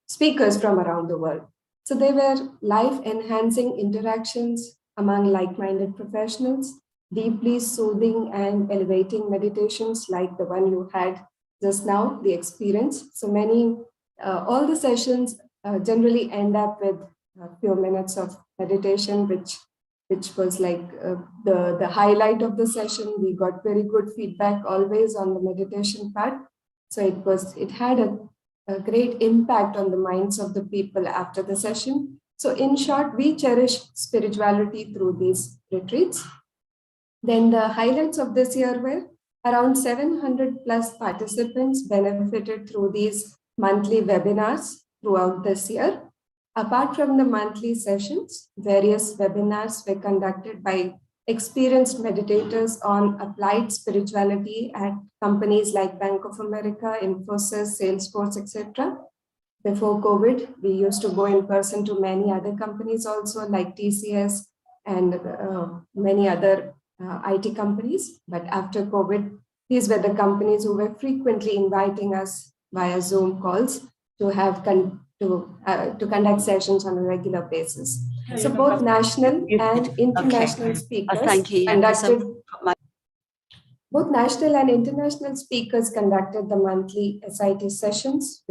speakers from around the world. So they were life-enhancing interactions among like-minded professionals, deeply soothing and elevating meditations like the one you had just now, the experience. So all the sessions generally end up with a few minutes of meditation, which was like the highlight of the session. We got very good feedback always on the meditation part. So it had a great impact on the minds of the people after the session. So in short, we cherish spirituality through these retreats. Then the highlights of this year were around 700 plus participants benefited through these monthly webinars throughout this year. Apart from the monthly sessions, various webinars were conducted by experienced meditators on applied spirituality at companies like Bank of America, Infosys, Salesforce, etc. Before COVID, we used to go in person to many other companies also like TCS and many other IT companies. But after COVID, these were the companies who were frequently inviting us via Zoom calls to have to conduct sessions on a regular basis. So both national and international speakers thank you. conducted. Both national and international speakers conducted the monthly SiT sessions,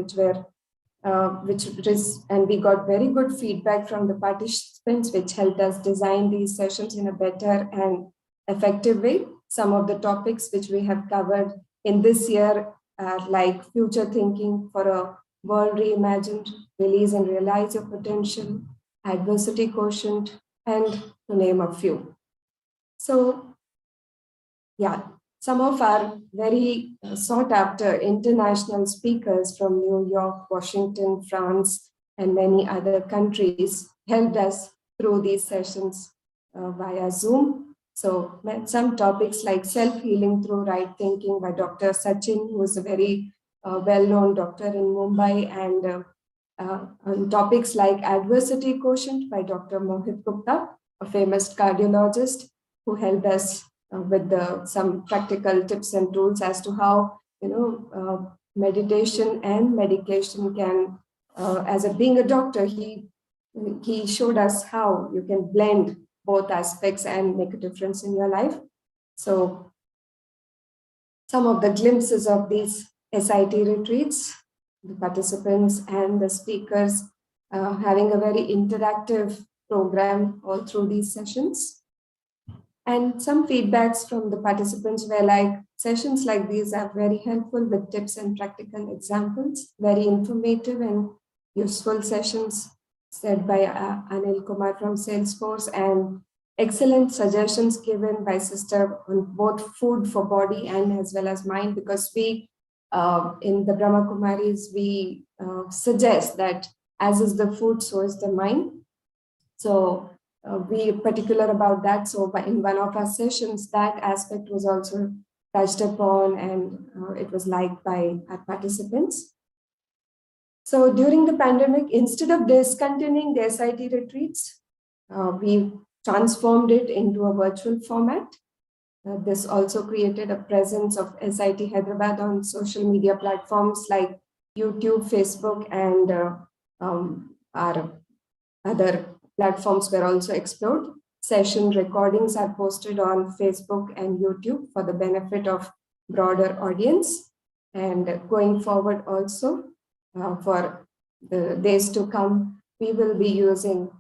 and we got very good feedback from the participants, which helped us design these sessions in a better and effective way. Some of the topics which we have covered in this year are like future thinking for a world reimagined, release and realize your potential, adversity quotient, and to name a few. So, yeah, some of our very sought after international speakers from New York, Washington, France, and many other countries helped us through these sessions via Zoom. So some topics like self-healing through right thinking by Dr. Sachin, who is a very well-known doctor in Mumbai, and on topics like adversity quotient by Dr. Mohit Gupta, a famous cardiologist who helped us with some practical tips and tools as to how meditation and medication can, being a doctor, he showed us how you can blend both aspects and make a difference in your life. So some of the glimpses of these SiT retreats, the participants and the speakers having a very interactive program all through these sessions. And some feedbacks from the participants were like, sessions like these are very helpful with tips and practical examples, very informative and useful sessions said by Anil Kumar from Salesforce, and excellent suggestions given by Sister on both food for body and as well as mind, because we, in the Brahma Kumaris, we suggest that as is the food, so is the mind. So we are particular about that. So in one of our sessions, that aspect was also touched upon, and it was liked by our participants. So during the pandemic, instead of discontinuing the SiT retreats, we transformed it into a virtual format. This also created a presence of SiT Hyderabad on social media platforms like YouTube, Facebook, and our other platforms were also explored. Session recordings are posted on Facebook and YouTube for the benefit of broader audience. And going forward also, for the days to come, we will be using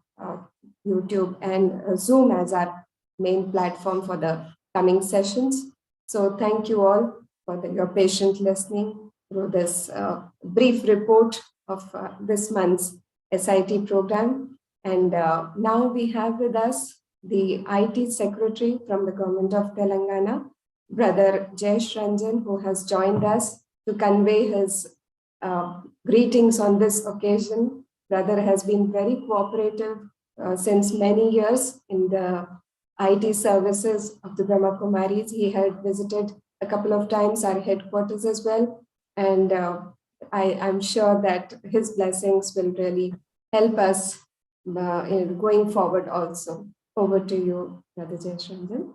YouTube and Zoom as our main platform for the coming sessions. So thank you all for your patient listening through this brief report of this month's SiT program. And now we have with us the IT Secretary from the Government of Telangana, Brother Jayesh Ranjan, who has joined us to convey his greetings on this occasion. Brother has been very cooperative since many years in the IT services of the Brahma Kumaris. He had visited a couple of times our headquarters as well. And I'm sure that his blessings will really help us in going forward also. Over to you, Brother Jayesh Ranjan.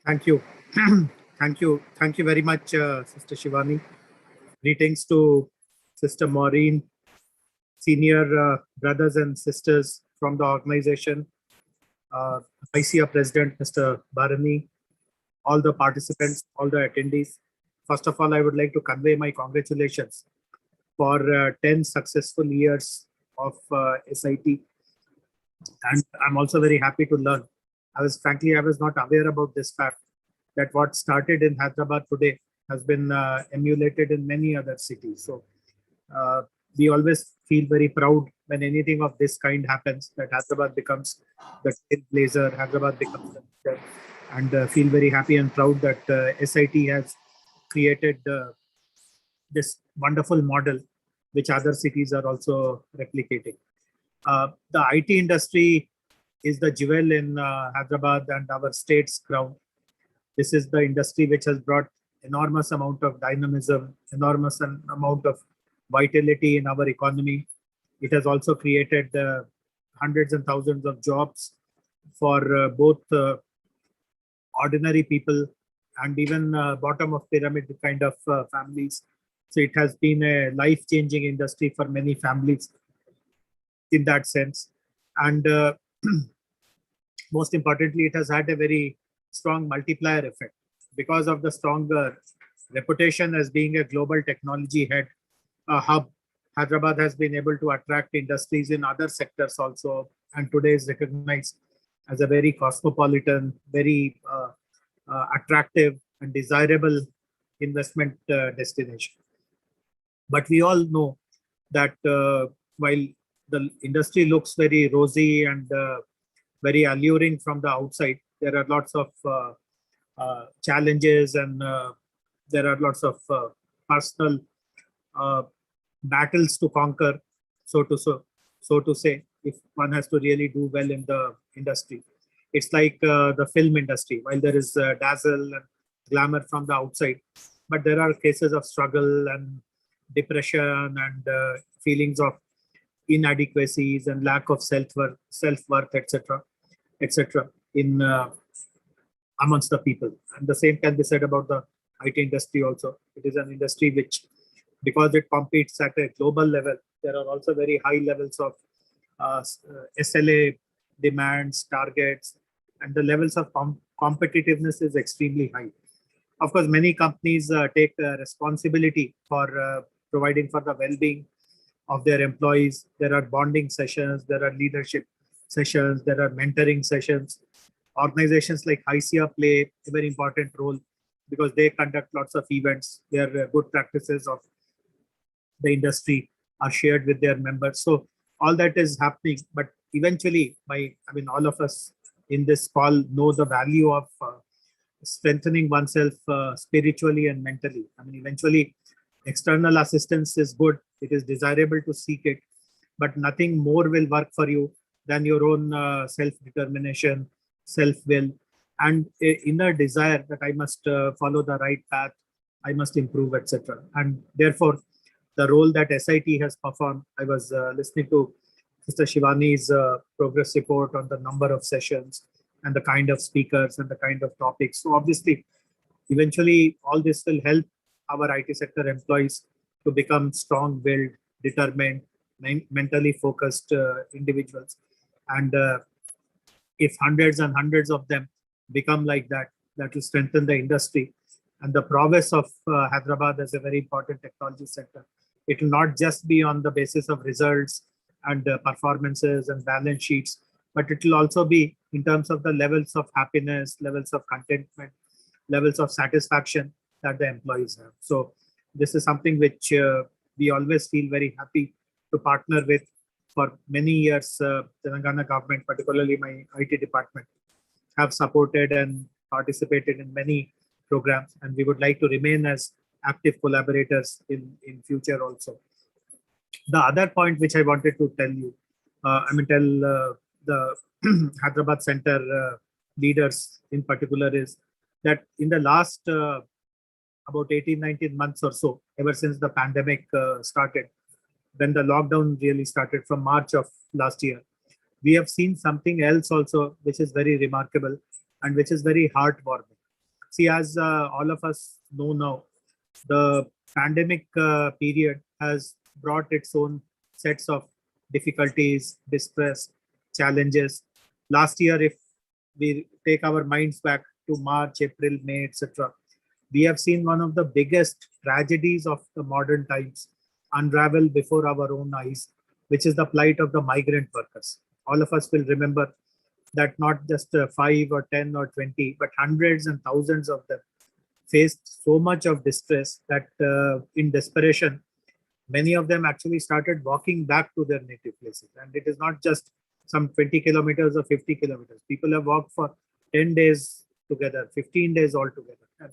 Thank you. Thank you. Thank you very much, Sister Shivani. Greetings to Sister Maureen senior brothers and sisters from the organization, ICA President, Mr. Bharani, all the participants, all the attendees. First of all, I would like to convey my congratulations for 10 successful years of SiT. And I'm also very happy to learn. I was not aware about this fact that what started in Hyderabad today has been emulated in many other cities. So we always feel very proud when anything of this kind happens, that Hyderabad becomes the trailblazer, Hyderabad becomes the leader, and feel very happy and proud that SiT has created this wonderful model which other cities are also replicating. The IT industry is the jewel in Hyderabad and our state's crown. This is the industry which has brought enormous amount of dynamism, enormous amount of vitality in our economy. It has also created hundreds and thousands of jobs for both ordinary people and even bottom of pyramid kind of families. So it has been a life-changing industry for many families in that sense. And most importantly, it has had a very strong multiplier effect because of the stronger reputation as being a global technology hub. Hyderabad has been able to attract industries in other sectors also, and today is recognized as a very cosmopolitan, very attractive and desirable investment destination. But we all know that while the industry looks very rosy and very alluring from the outside, there are lots of challenges and there are lots of personal battles to conquer, so to say, if one has to really do well in the industry. It's like the film industry. While there is dazzle and glamour from the outside, but there are cases of struggle and depression and feelings of inadequacies and lack of self-worth, etc., in amongst the people. And the same can be said about the IT industry also. It is an industry which, because it competes at a global level, there are also very high levels of SLA demands, targets, and the levels of competitiveness is extremely high. Of course, many companies take responsibility for providing for the well-being of their employees. There are bonding sessions, there are leadership sessions, there are mentoring sessions. Organizations like ICA play a very important role because they conduct lots of events. Their good practices of the industry are shared with their members. So all that is happening, but eventually, all of us in this call know the value of strengthening oneself spiritually and mentally. Eventually, external assistance is good. It is desirable to seek it, but nothing more will work for you than your own self-determination, self-will, and inner desire that I must follow the right path, I must improve, etc. And therefore, the role that SiT has performed, I was listening to Sister Shivani's progress report on the number of sessions and the kind of speakers and the kind of topics. So obviously, eventually, all this will help our IT sector employees to become strong-willed, determined, mentally focused individuals. And if hundreds and hundreds of them become like that, that will strengthen the industry. And the prowess of Hyderabad as a very important technology sector. It will not just be on the basis of results and performances and balance sheets, but it will also be in terms of the levels of happiness, levels of contentment, levels of satisfaction that the employees have. So this is something which we always feel very happy to partner with. For many years, Telangana government, particularly my IT department, have supported and participated in many programs, and we would like to remain as active collaborators in future also. The other point which I wanted to tell you, tell the Hyderabad Center leaders in particular, is that in the last about 18-19 months or so, ever since the pandemic started, when the lockdown really started from March of last year, we have seen something else also which is very remarkable and which is very heartwarming. See, as all of us know now, the pandemic period has brought its own sets of difficulties, distress, challenges. Last year, if we take our minds back to March, April, May, etc., we have seen one of the biggest tragedies of the modern times unravel before our own eyes, which is the plight of the migrant workers. All of us will remember that not just 5 or 10 or 20, but hundreds and thousands of them faced so much of distress that in desperation, many of them actually started walking back to their native places. And it is not just some 20 kilometers or 50 kilometers. People have walked for 10 days together, 15 days altogether. And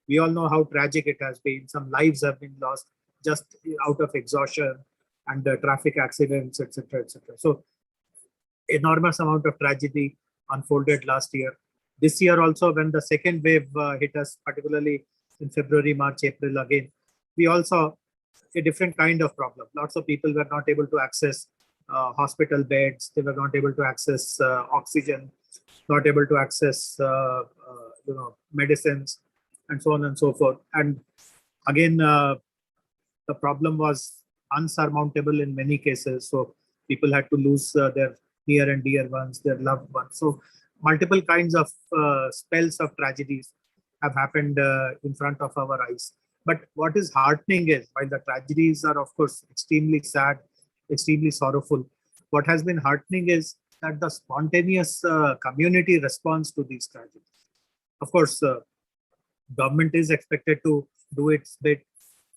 we all know how tragic it has been. Some lives have been lost just out of exhaustion and traffic accidents, etc., etc. So enormous amount of tragedy unfolded last year. This year also, when the second wave hit us, particularly in February, March, April again, we also a different kind of problem. Lots of people were not able to access hospital beds. They were not able to access oxygen, not able to access medicines, and so on and so forth. And again, the problem was unsurmountable in many cases. So people had to lose their near and dear ones, their loved ones. So multiple kinds of spells of tragedies have happened in front of our eyes. But what is heartening is, while the tragedies are of course extremely sad, extremely sorrowful, what has been heartening is that the spontaneous community response to these tragedies. Of course, government is expected to do its bit,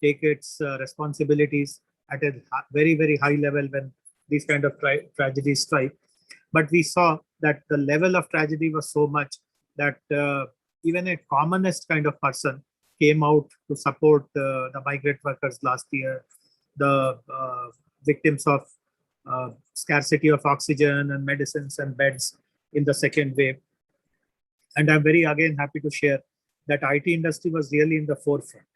take its responsibilities at a very, very high level when these kind of tragedies strike. But we saw that the level of tragedy was so much that even a commonest kind of person came out to support the migrant workers last year, the victims of scarcity of oxygen and medicines and beds in the second wave. And I'm very again happy to share that IT industry was really in the forefront.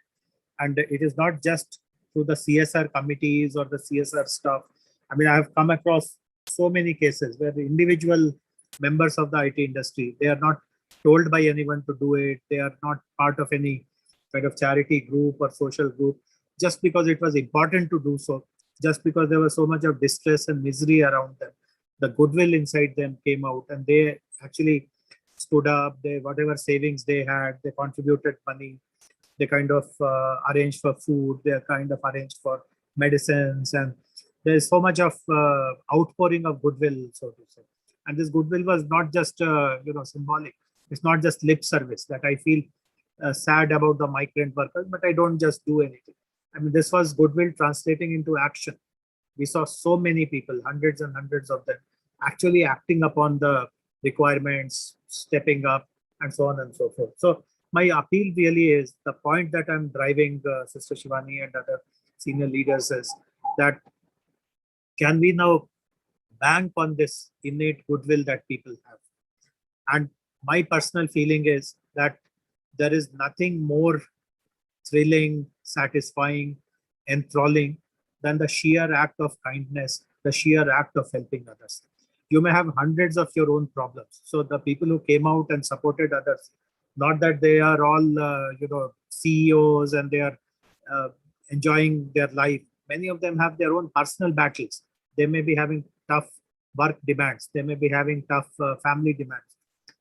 And it is not just through the CSR committees or the CSR stuff. I mean, I have come across so many cases where the individual members of the IT industry, they are not told by anyone to do it. They are not part of any kind of charity group or social group, just because it was important to do so, just because there was so much of distress and misery around them. The goodwill inside them came out, and they actually stood up. They, whatever savings they had, they contributed money. They kind of arranged for food. They kind of arranged for medicines, and there is so much of outpouring of goodwill, so to say. And this goodwill was not just symbolic. It's not just lip service that I feel sad about the migrant workers, but I don't just do anything. I mean, this was goodwill translating into action. We saw so many people, hundreds and hundreds of them, actually acting upon the requirements, stepping up, and so on and so forth. So my appeal really is, the point that I'm driving, Sister Shivani and other senior leaders, is that can we now bank on this innate goodwill that people have? And my personal feeling is that there is nothing more thrilling, satisfying, enthralling than the sheer act of kindness, the sheer act of helping others. You may have hundreds of your own problems. So the people who came out and supported others, not that they are all CEOs and they are enjoying their life. Many of them have their own personal battles. They may be having tough work demands. They may be having tough family demands.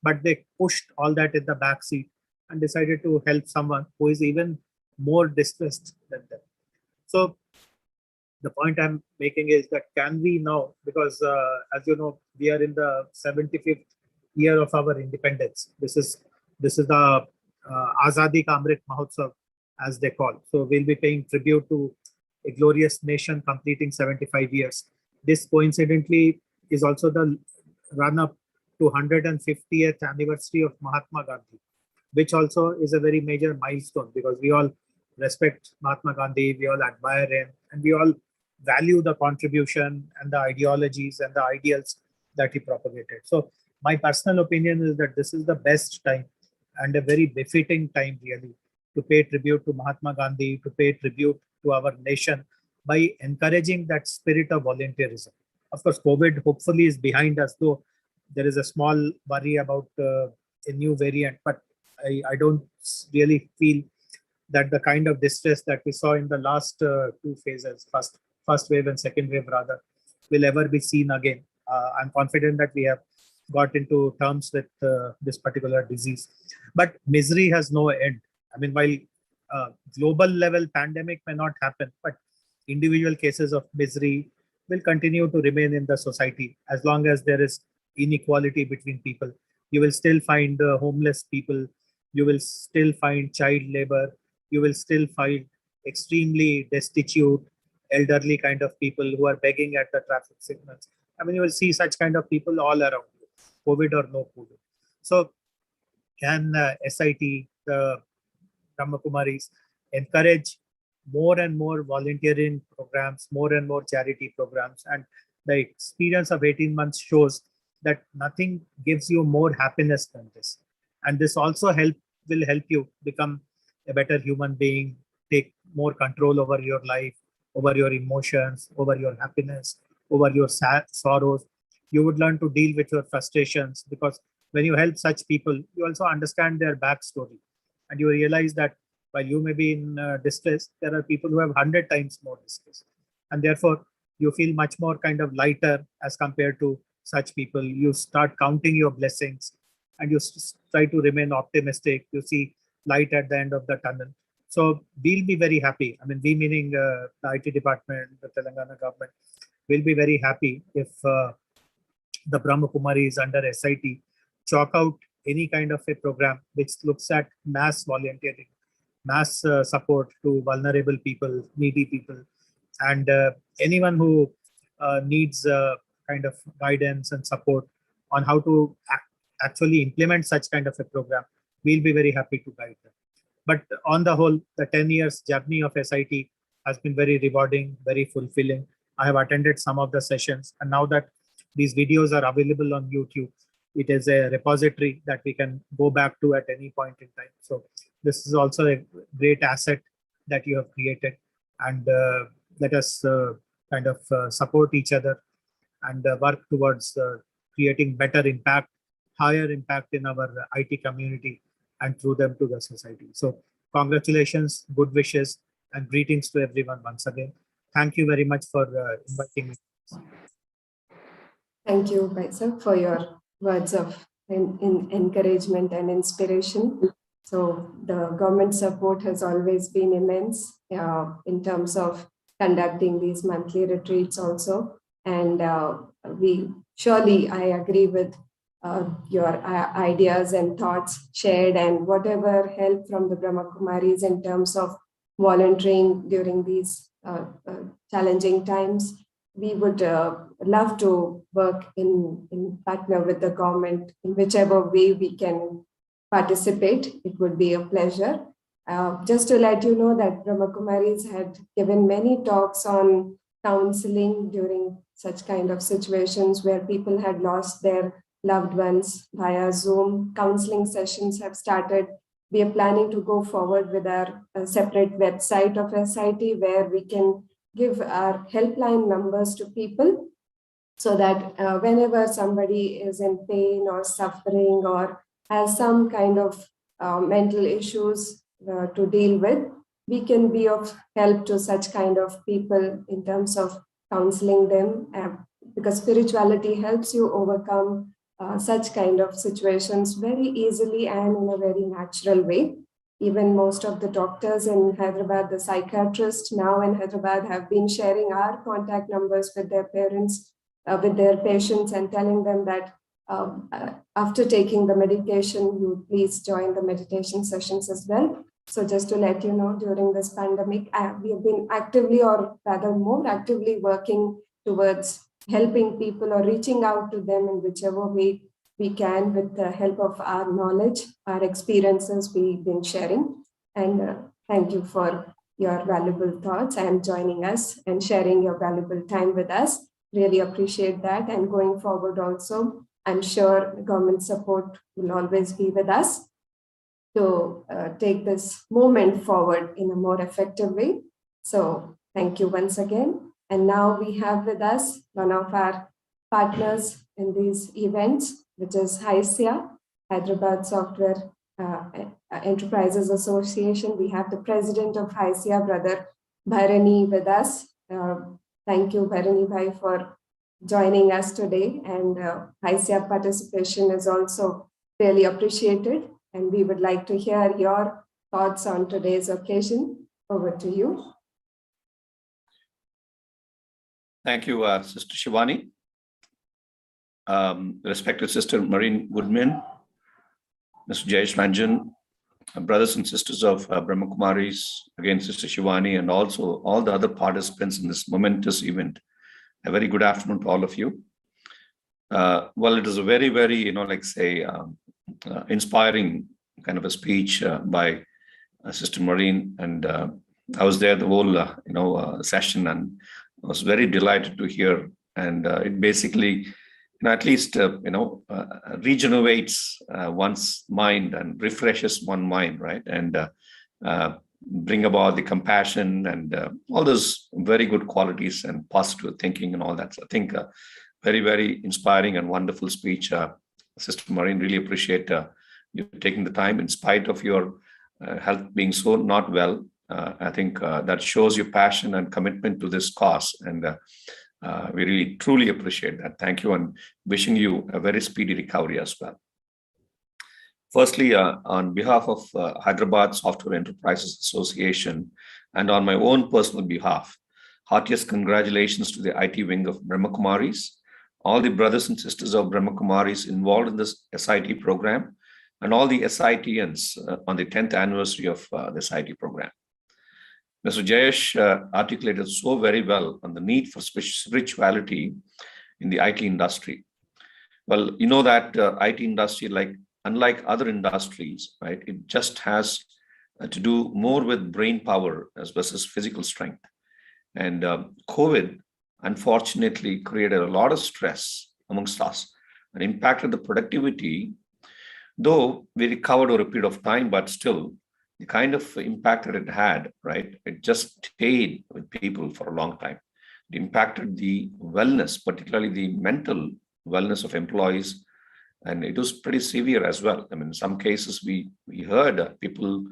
But they pushed all that in the back seat and decided to help someone who is even more distressed than them. So the point I'm making is that can we now, because as you know, we are in the 75th year of our independence. This is the Azadi Ka Amrit Mahotsav, as they call. So we'll be paying tribute to a glorious nation completing 75 years. This coincidentally is also the run-up to 150th anniversary of Mahatma Gandhi, which also is a very major milestone, because we all respect Mahatma Gandhi, we all admire him, and we all value the contribution and the ideologies and the ideals that he propagated. So my personal opinion is that this is the best time and a very befitting time really to pay tribute to Mahatma Gandhi, to pay tribute to our nation by encouraging that spirit of volunteerism. Of course, COVID hopefully is behind us, though there is a small worry about a new variant, but I don't really feel that the kind of distress that we saw in the last two phases, first wave and second wave rather, will ever be seen again. I'm confident that we have got into terms with this particular disease. But misery has no end. I mean, while global level pandemic may not happen, but individual cases of misery will continue to remain in the society as long as there is inequality between people. You will still find homeless people. You will still find child labor. You will still find extremely destitute, elderly kind of people who are begging at the traffic signals. I mean, you will see such kind of people all around you, COVID or no COVID. So, can SiT, the Brahma Kumaris, encourage more and more volunteering programs, more and more charity programs? And the experience of 18 months shows that nothing gives you more happiness than this. And this also will help you become a better human being, take more control over your life, over your emotions, over your happiness, over your sorrows. You would learn to deal with your frustrations, because when you help such people, you also understand their backstory, and you realize that while you may be in distress, there are people who have 100 times more distress, and therefore you feel much more kind of lighter as compared to such people. You start counting your blessings, and you try to remain optimistic. You see light at the end of the tunnel. So we'll be very happy. I mean, we meaning the IT department, the Telangana government, will be very happy if the Brahma Kumaris under SiT chalk out any kind of a program which looks at mass volunteering, mass support to vulnerable people, needy people, and anyone who needs kind of guidance and support on how to actually implement such kind of a program. We'll be very happy to guide them. But on the whole, the 10 years journey of SiT has been very rewarding, very fulfilling. I have attended some of the sessions, and now that these videos are available on YouTube, it is a repository that we can go back to at any point in time. So this is also a great asset that you have created, and let us kind of support each other and work towards creating better impact, higher impact in our IT community, and through them to the society. So congratulations, good wishes, and greetings to everyone once again. Thank you very much for inviting me. Thank you, Baisa, for your words of encouragement and inspiration. So the government support has always been immense in terms of conducting these monthly retreats also. And I agree with your ideas and thoughts shared, and whatever help from the Brahma Kumaris in terms of volunteering during these challenging times. We would love to work in partner with the government in whichever way we can participate. It would be a pleasure. Just to let you know that Brahma Kumaris had given many talks on counseling during such kind of situations where people had lost their loved ones via Zoom. Counseling sessions have started. We are planning to go forward with our separate website of SiT where we can give our helpline numbers to people so that whenever somebody is in pain or suffering or has some kind of mental issues to deal with, we can be of help to such kind of people in terms of counseling them, because spirituality helps you overcome such kind of situations very easily and in a very natural way. Even most of the doctors in Hyderabad, the psychiatrists now in Hyderabad have been sharing our contact numbers with their parents, with their patients, and telling them that after taking the medication, you please join the meditation sessions as well. So just to let you know, during this pandemic, we have been actively, or rather more actively, working towards helping people or reaching out to them in whichever way we can with the help of our knowledge, our experiences we've been sharing. And thank you for your valuable thoughts and joining us and sharing your valuable time with us. Really appreciate that. And going forward also, I'm sure government support will always be with us to take this movement forward in a more effective way. So thank you once again. And now we have with us one of our partners in these events, which is HYSIA, Hyderabad Software Enterprises Association. We have the president of HYSIA, Brother Bharani, with us. Thank you, Bharani Bhai, for joining us today, and ICF participation is also really appreciated. And we would like to hear your thoughts on today's occasion. Over to you. Thank you, Sister Shivani. Respected Sister Maureen Goodman, Mr. Jayesh Ranjan, brothers and sisters of Brahma Kumaris, again, Sister Shivani, and also all the other participants in this momentous event. A very good afternoon to all of you. Well, it is a very, very, inspiring kind of a speech by Sister Maureen, and I was there the whole, session, and I was very delighted to hear. And it basically, at least, regenerates one's mind and refreshes one's mind, right? And bring about the compassion and all those very good qualities and positive thinking and all that. So I think very, very inspiring and wonderful speech. Sister Maureen, really appreciate you taking the time in spite of your health being so not well. I think that shows your passion and commitment to this cause. And we really, truly appreciate that. Thank you, and wishing you a very speedy recovery as well. Firstly, on behalf of Hyderabad Software Enterprises Association and on my own personal behalf, heartiest congratulations to the IT wing of Brahma Kumaris, all the brothers and sisters of Brahma Kumaris involved in this SiT program, and all the SiTians on the 10th anniversary of the SiT program. Mr. Jayesh articulated so very well on the need for spirituality in the IT industry. Well, you know that IT industry, unlike other industries, right, it just has to do more with brain power as versus physical strength. And COVID, unfortunately, created a lot of stress amongst us and impacted the productivity, though we recovered over a period of time, but still, the kind of impact that it had, right, it just stayed with people for a long time. It impacted the wellness, particularly the mental wellness of employees, and it was pretty severe as well. I mean, in some cases, we heard people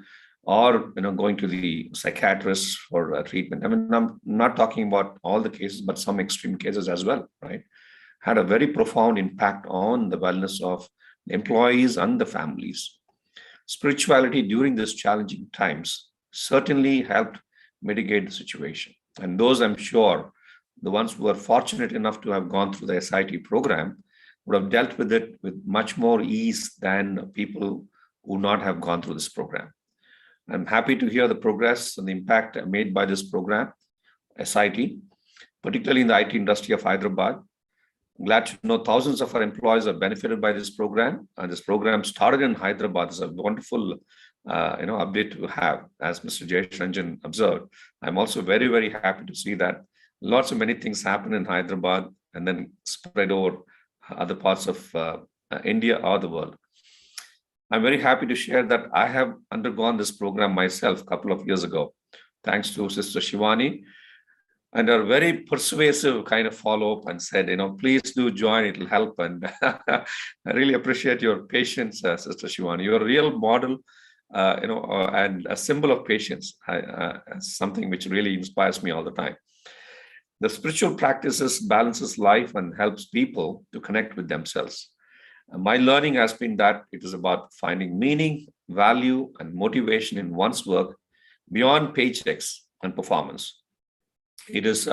are going to the psychiatrist for treatment. I mean, I'm not talking about all the cases, but some extreme cases as well, right? Had a very profound impact on the wellness of the employees and the families. Spirituality during these challenging times certainly helped mitigate the situation. And those, I'm sure, the ones who are fortunate enough to have gone through the SiT program would have dealt with it with much more ease than people who not have gone through this program. I'm happy to hear the progress and the impact made by this program, SiT, particularly in the IT industry of Hyderabad. Glad to know thousands of our employees are benefited by this program, and this program started in Hyderabad. It's a wonderful, update to have, as Mr. Jayesh Ranjan observed. I'm also very, very happy to see that lots of many things happen in Hyderabad and then spread over other parts of India or the world. I'm very happy to share that I have undergone this program myself a couple of years ago, thanks to Sister Shivani, and a very persuasive kind of follow-up and said, please do join, it'll help. And I really appreciate your patience, Sister Shivani. You're a real model, and a symbol of patience, something which really inspires me all the time. The spiritual practices balances life and helps people to connect with themselves. My learning has been that it is about finding meaning, value, and motivation in one's work beyond paychecks and performance. It is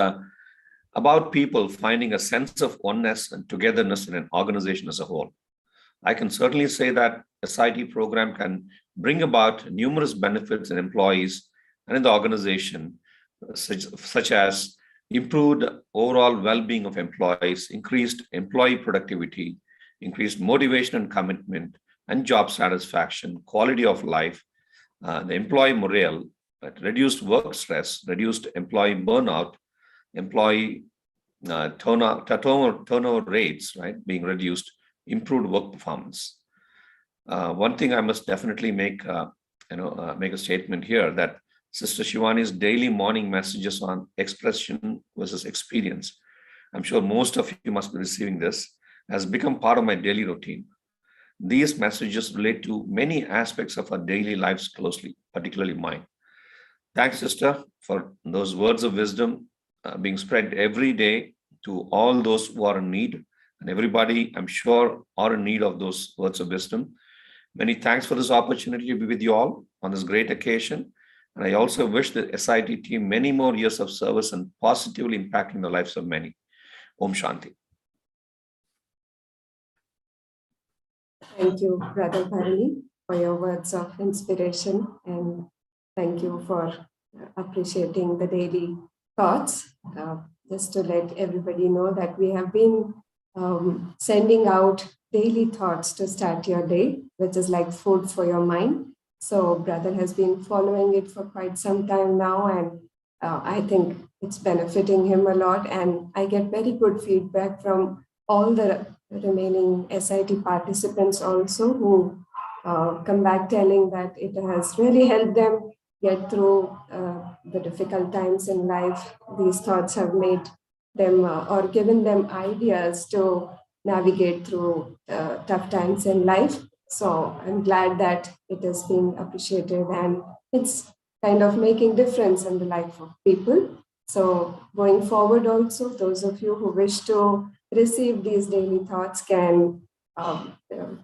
about people finding a sense of oneness and togetherness in an organization as a whole. I can certainly say that the SiT program can bring about numerous benefits in employees and in the organization, such as improved overall well-being of employees, increased employee productivity, increased motivation and commitment, and job satisfaction, quality of life, the employee morale, reduced work stress, reduced employee burnout, employee turnover rates, right, being reduced, improved work performance. One thing I must definitely make a statement here, that Sister Shivani's daily morning messages on expression versus experience, I'm sure most of you must be receiving this, has become part of my daily routine. These messages relate to many aspects of our daily lives closely, particularly mine. Thanks, Sister, for those words of wisdom being spread every day to all those who are in need. And everybody, I'm sure, are in need of those words of wisdom. Many thanks for this opportunity to be with you all on this great occasion. And I also wish the SiT team many more years of service and positively impacting the lives of many. Om Shanti. Thank you, Brother Bharani, for your words of inspiration, and thank you for appreciating the daily thoughts. Just to let everybody know that we have been sending out daily thoughts to start your day, which is like food for your mind. So Brother has been following it for quite some time now, and I think it's benefiting him a lot. And I get very good feedback from all the remaining SiT participants also, who come back telling that it has really helped them get through the difficult times in life. These thoughts have made them or given them ideas to navigate through tough times in life. So I'm glad that it is being appreciated, and it's kind of making difference in the life of people. So going forward also, those of you who wish to receive these daily thoughts can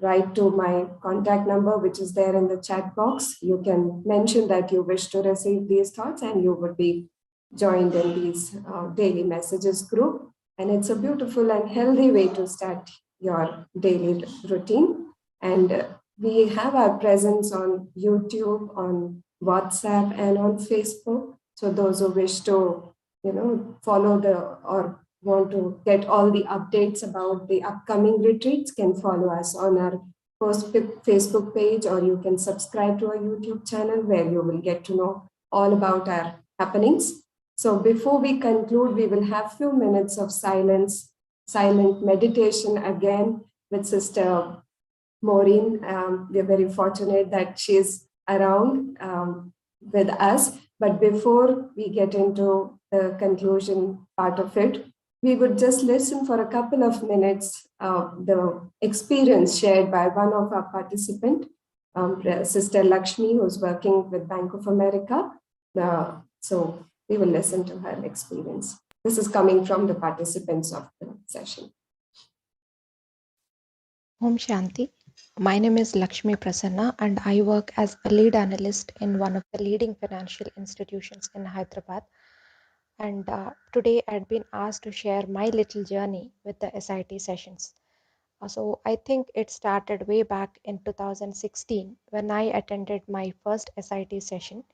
write to my contact number, which is there in the chat box. You can mention that you wish to receive these thoughts, and you would be joined in these daily messages group. And it's a beautiful and healthy way to start your daily routine. And we have our presence on YouTube, on WhatsApp, and on Facebook. So those who wish to, follow or want to get all the updates about the upcoming retreats can follow us on our Facebook page, or you can subscribe to our YouTube channel, where you will get to know all about our happenings. So before we conclude, we will have few minutes of silent meditation again with Sister Maureen. We're very fortunate that she's around with us. But before we get into the conclusion part of it, we would just listen for a couple of minutes the experience shared by one of our participants, Sister Lakshmi, who's working with Bank of America. So we will listen to her experience. This is coming from the participants of the session. Om Shanti. My name is Lakshmi Prasanna, and I work as a lead analyst in one of the leading financial institutions in Hyderabad. And today I'd been asked to share my little journey with the SiT sessions. So I think it started way back in 2016 when I attended my first SiT session.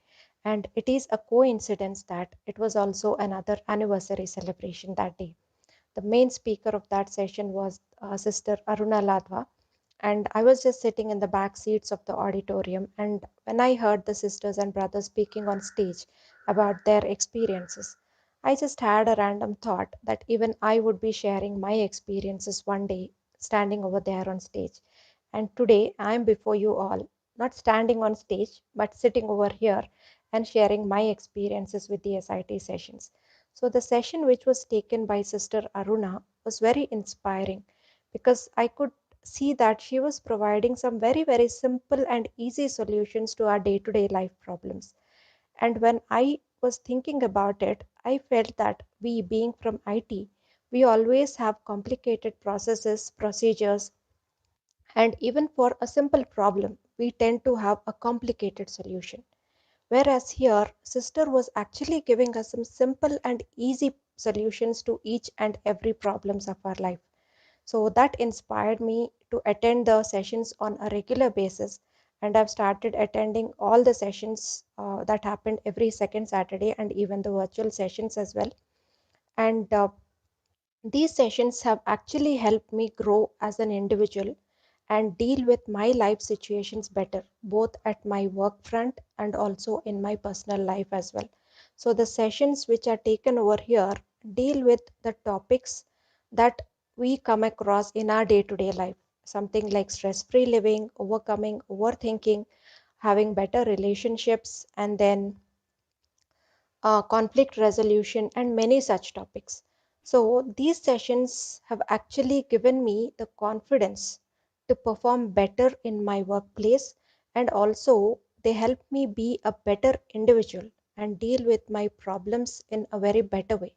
And it is a coincidence that it was also another anniversary celebration that day. The main speaker of that session was Sister Aruna Ladva. And I was just sitting in the back seats of the auditorium. And when I heard the sisters and brothers speaking on stage about their experiences, I just had a random thought that even I would be sharing my experiences one day, standing over there on stage. And today I am before you all, not standing on stage, but sitting over here and sharing my experiences with the SiT sessions. So the session which was taken by Sister Aruna was very inspiring, because I could see that she was providing some very, very simple and easy solutions to our day-to-day life problems. And when I was thinking about it, I felt that we, being from IT, we always have complicated processes, procedures, and even for a simple problem, we tend to have a complicated solution. Whereas here, Sister was actually giving us some simple and easy solutions to each and every problems of our life. So that inspired me to attend the sessions on a regular basis, and I've started attending all the sessions that happened every second Saturday, and even the virtual sessions as well. And these sessions have actually helped me grow as an individual and deal with my life situations better, both at my work front and also in my personal life as well. So the sessions which are taken over here deal with the topics that we come across in our day-to-day life, something like stress-free living, overcoming overthinking, having better relationships, and then conflict resolution, and many such topics. So these sessions have actually given me the confidence to perform better in my workplace, and also they help me be a better individual and deal with my problems in a very better way.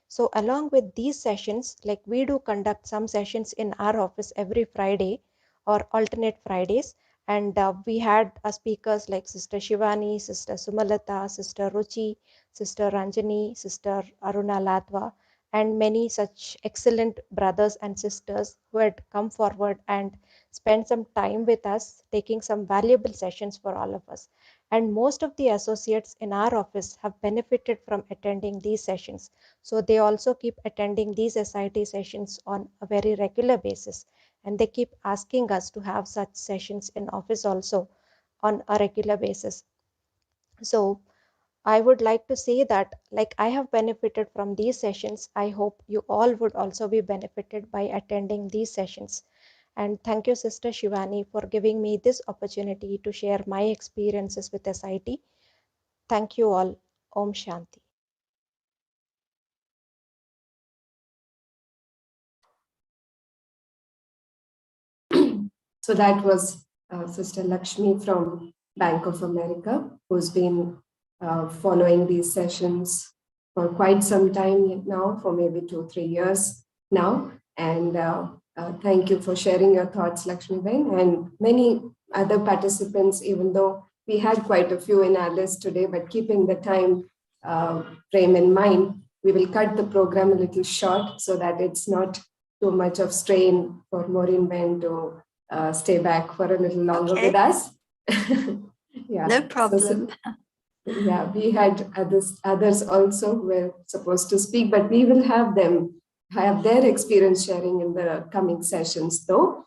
So along with these sessions, like we do conduct some sessions in our office every Friday or alternate Fridays. And we had speakers like Sister Shivani, Sister Sumalata, Sister Ruchi, Sister Ranjani, Sister Aruna Ladva, and many such excellent brothers and sisters who had come forward and spent some time with us, taking some valuable sessions for all of us. And most of the associates in our office have benefited from attending these sessions. So they also keep attending these SIT sessions on a very regular basis. And they keep asking us to have such sessions in office also on a regular basis. So I would like to say that, like I have benefited from these sessions, I hope you all would also be benefited by attending these sessions. And thank you, Sister Shivani, for giving me this opportunity to share my experiences with SIT. Thank you all. Om Shanti. So that was Sister Lakshmi from Bank of America, who's been following these sessions for quite some time now, for maybe 2-3 years now. And thank you for sharing your thoughts, Lakshmi Ben, and many other participants, even though we had quite a few in our list today, but keeping the time frame in mind, we will cut the program a little short so that it's not too much of strain for Maureen Ben to stay back for a little longer with us. Yeah, no problem. Yeah, we had others also who were supposed to speak, but we will have them have their experience sharing in the coming sessions though.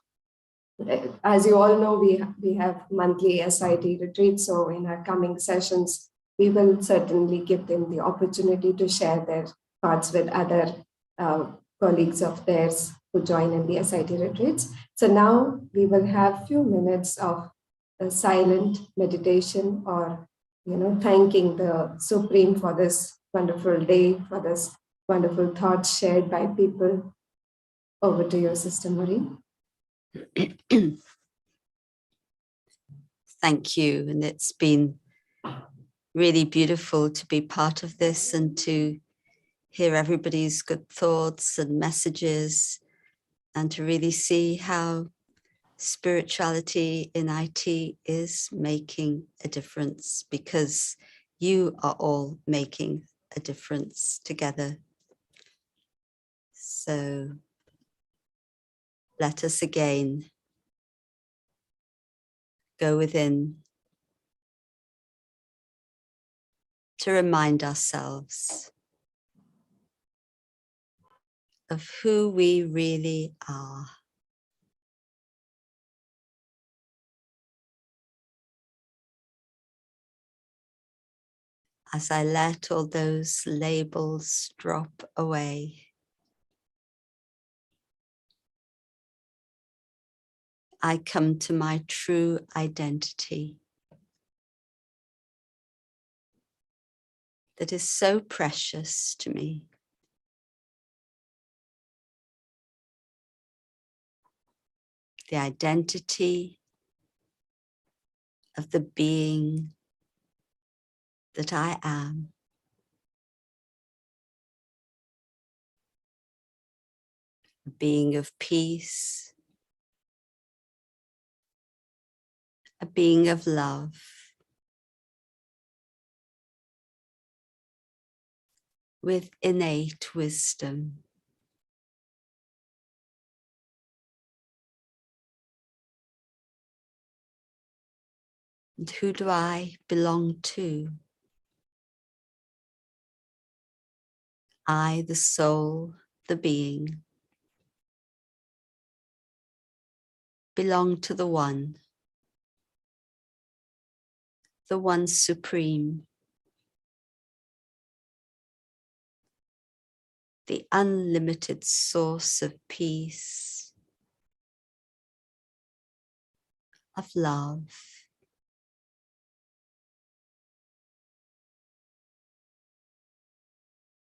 As you all know, we have monthly SIT retreats, so in our coming sessions, we will certainly give them the opportunity to share their thoughts with other colleagues of theirs who join in the SIT retreats. So now we will have few minutes of a silent meditation, or thanking the Supreme for this wonderful day, for this wonderful thoughts shared by people. Over to you, Sister Maureen. Thank you. And it's been really beautiful to be part of this and to hear everybody's good thoughts and messages, and to really see how spirituality in IT is making a difference, because you are all making a difference together. So let us again go within to remind ourselves of who we really are. As I let all those labels drop away, I come to my true identity that is so precious to me. The identity of the being that I am. A being of peace, a being of love, with innate wisdom. And who do I belong to? I, the soul, the being, belong to the One Supreme, the unlimited source of peace, of love.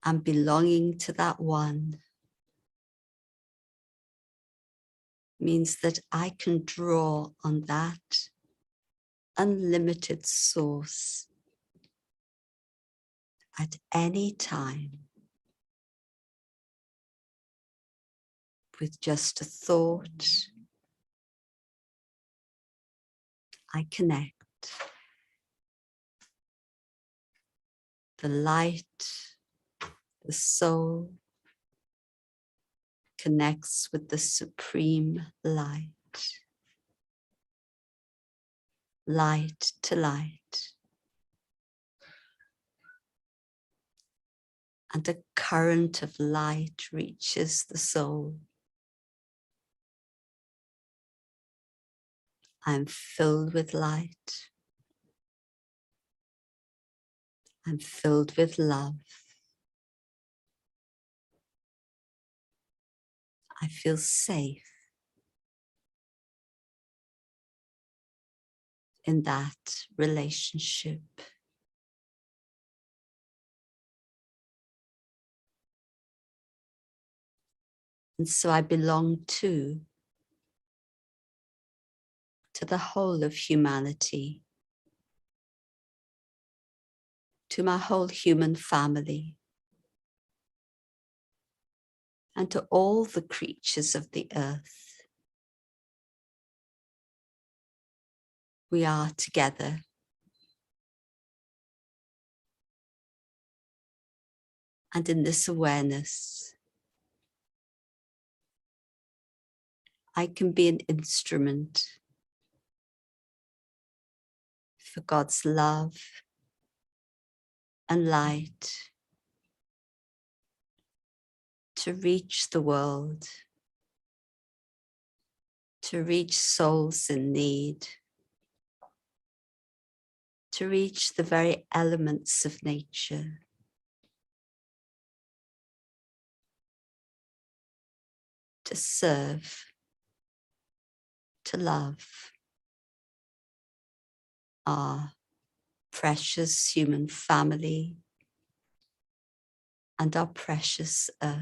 And belonging to that One means that I can draw on that unlimited source at any time with just a thought, I connect. The light, the soul, connects with the supreme light. Light to light. And a current of light reaches the soul. I'm filled with light. I'm filled with love. I feel safe in that relationship. And so I belong to the whole of humanity, to my whole human family, and to all the creatures of the earth. We are together. And in this awareness, I can be an instrument for God's love and light to reach the world, to reach souls in need, to reach the very elements of nature. To serve, to love our precious human family and our precious earth.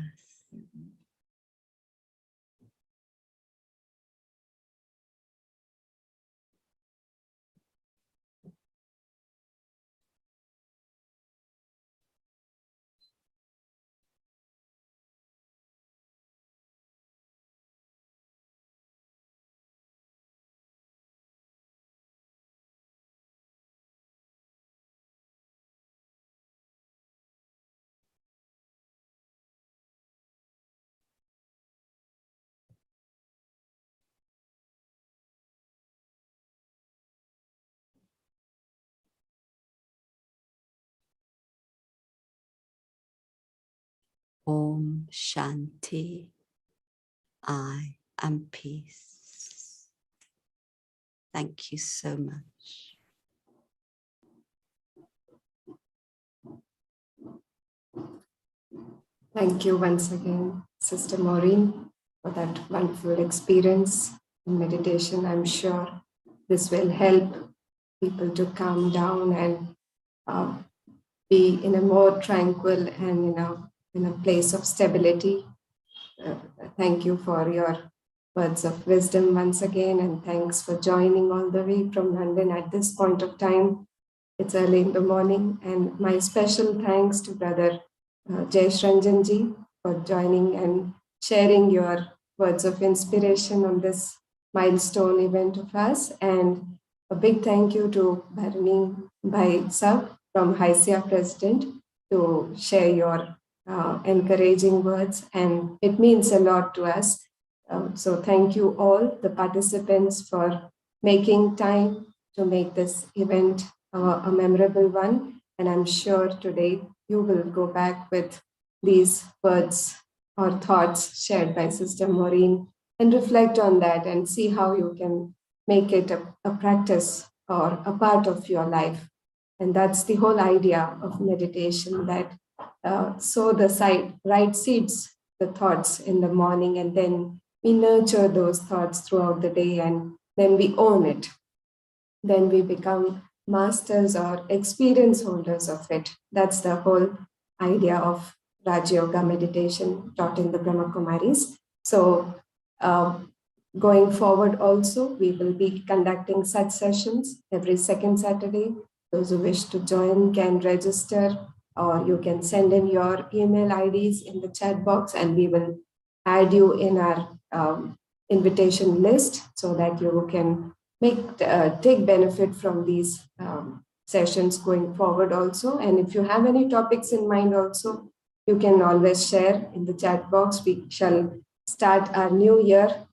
Om Shanti. I am peace. Thank you so much. Thank you once again, Sister Maureen, for that wonderful experience in meditation. I'm sure this will help people to calm down and be in a more tranquil and in a place of stability. Thank you for your words of wisdom once again, and thanks for joining all the way from London at this point of time. It's early in the morning, and my special thanks to Brother Jayesh Ranjanji for joining and sharing your words of inspiration on this milestone event of us. And a big thank you to Bharani Bhai Sab from HICIA President to share your encouraging words, and it means a lot to us. So thank you all the participants for making time to make this event a memorable one. And I'm sure today you will go back with these words or thoughts shared by Sister Maureen and reflect on that and see how you can make it a practice or a part of your life. And that's the whole idea of meditation, that sow the right seeds, the thoughts in the morning, and then we nurture those thoughts throughout the day, and then we own it. Then we become masters or experience holders of it. That's the whole idea of Raja Yoga meditation taught in the Brahma Kumaris. So going forward also, we will be conducting such sessions every second Saturday. Those who wish to join can register, or you can send in your email IDs in the chat box, and we will add you in our invitation list so that you can take benefit from these sessions going forward also. And if you have any topics in mind also, you can always share in the chat box. We shall start our new year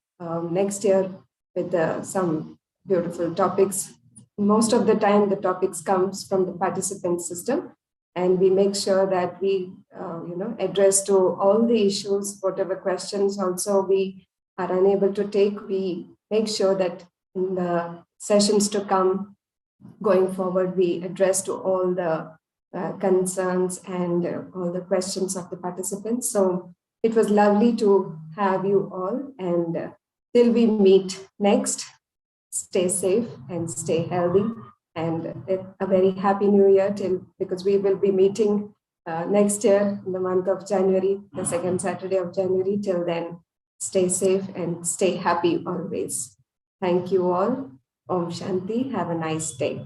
next year with some beautiful topics. Most of the time, the topics comes from the participant system, and we make sure that we address to all the issues, whatever questions also we are unable to take. We make sure that in the sessions to come, going forward, we address to all the concerns and all the questions of the participants. So it was lovely to have you all, and till we meet next, stay safe and stay healthy, and a very happy new year, because we will be meeting next year in the month of January, the second Saturday of January. Till then, stay safe and stay happy always. Thank you all. Om Shanti. Have a nice day.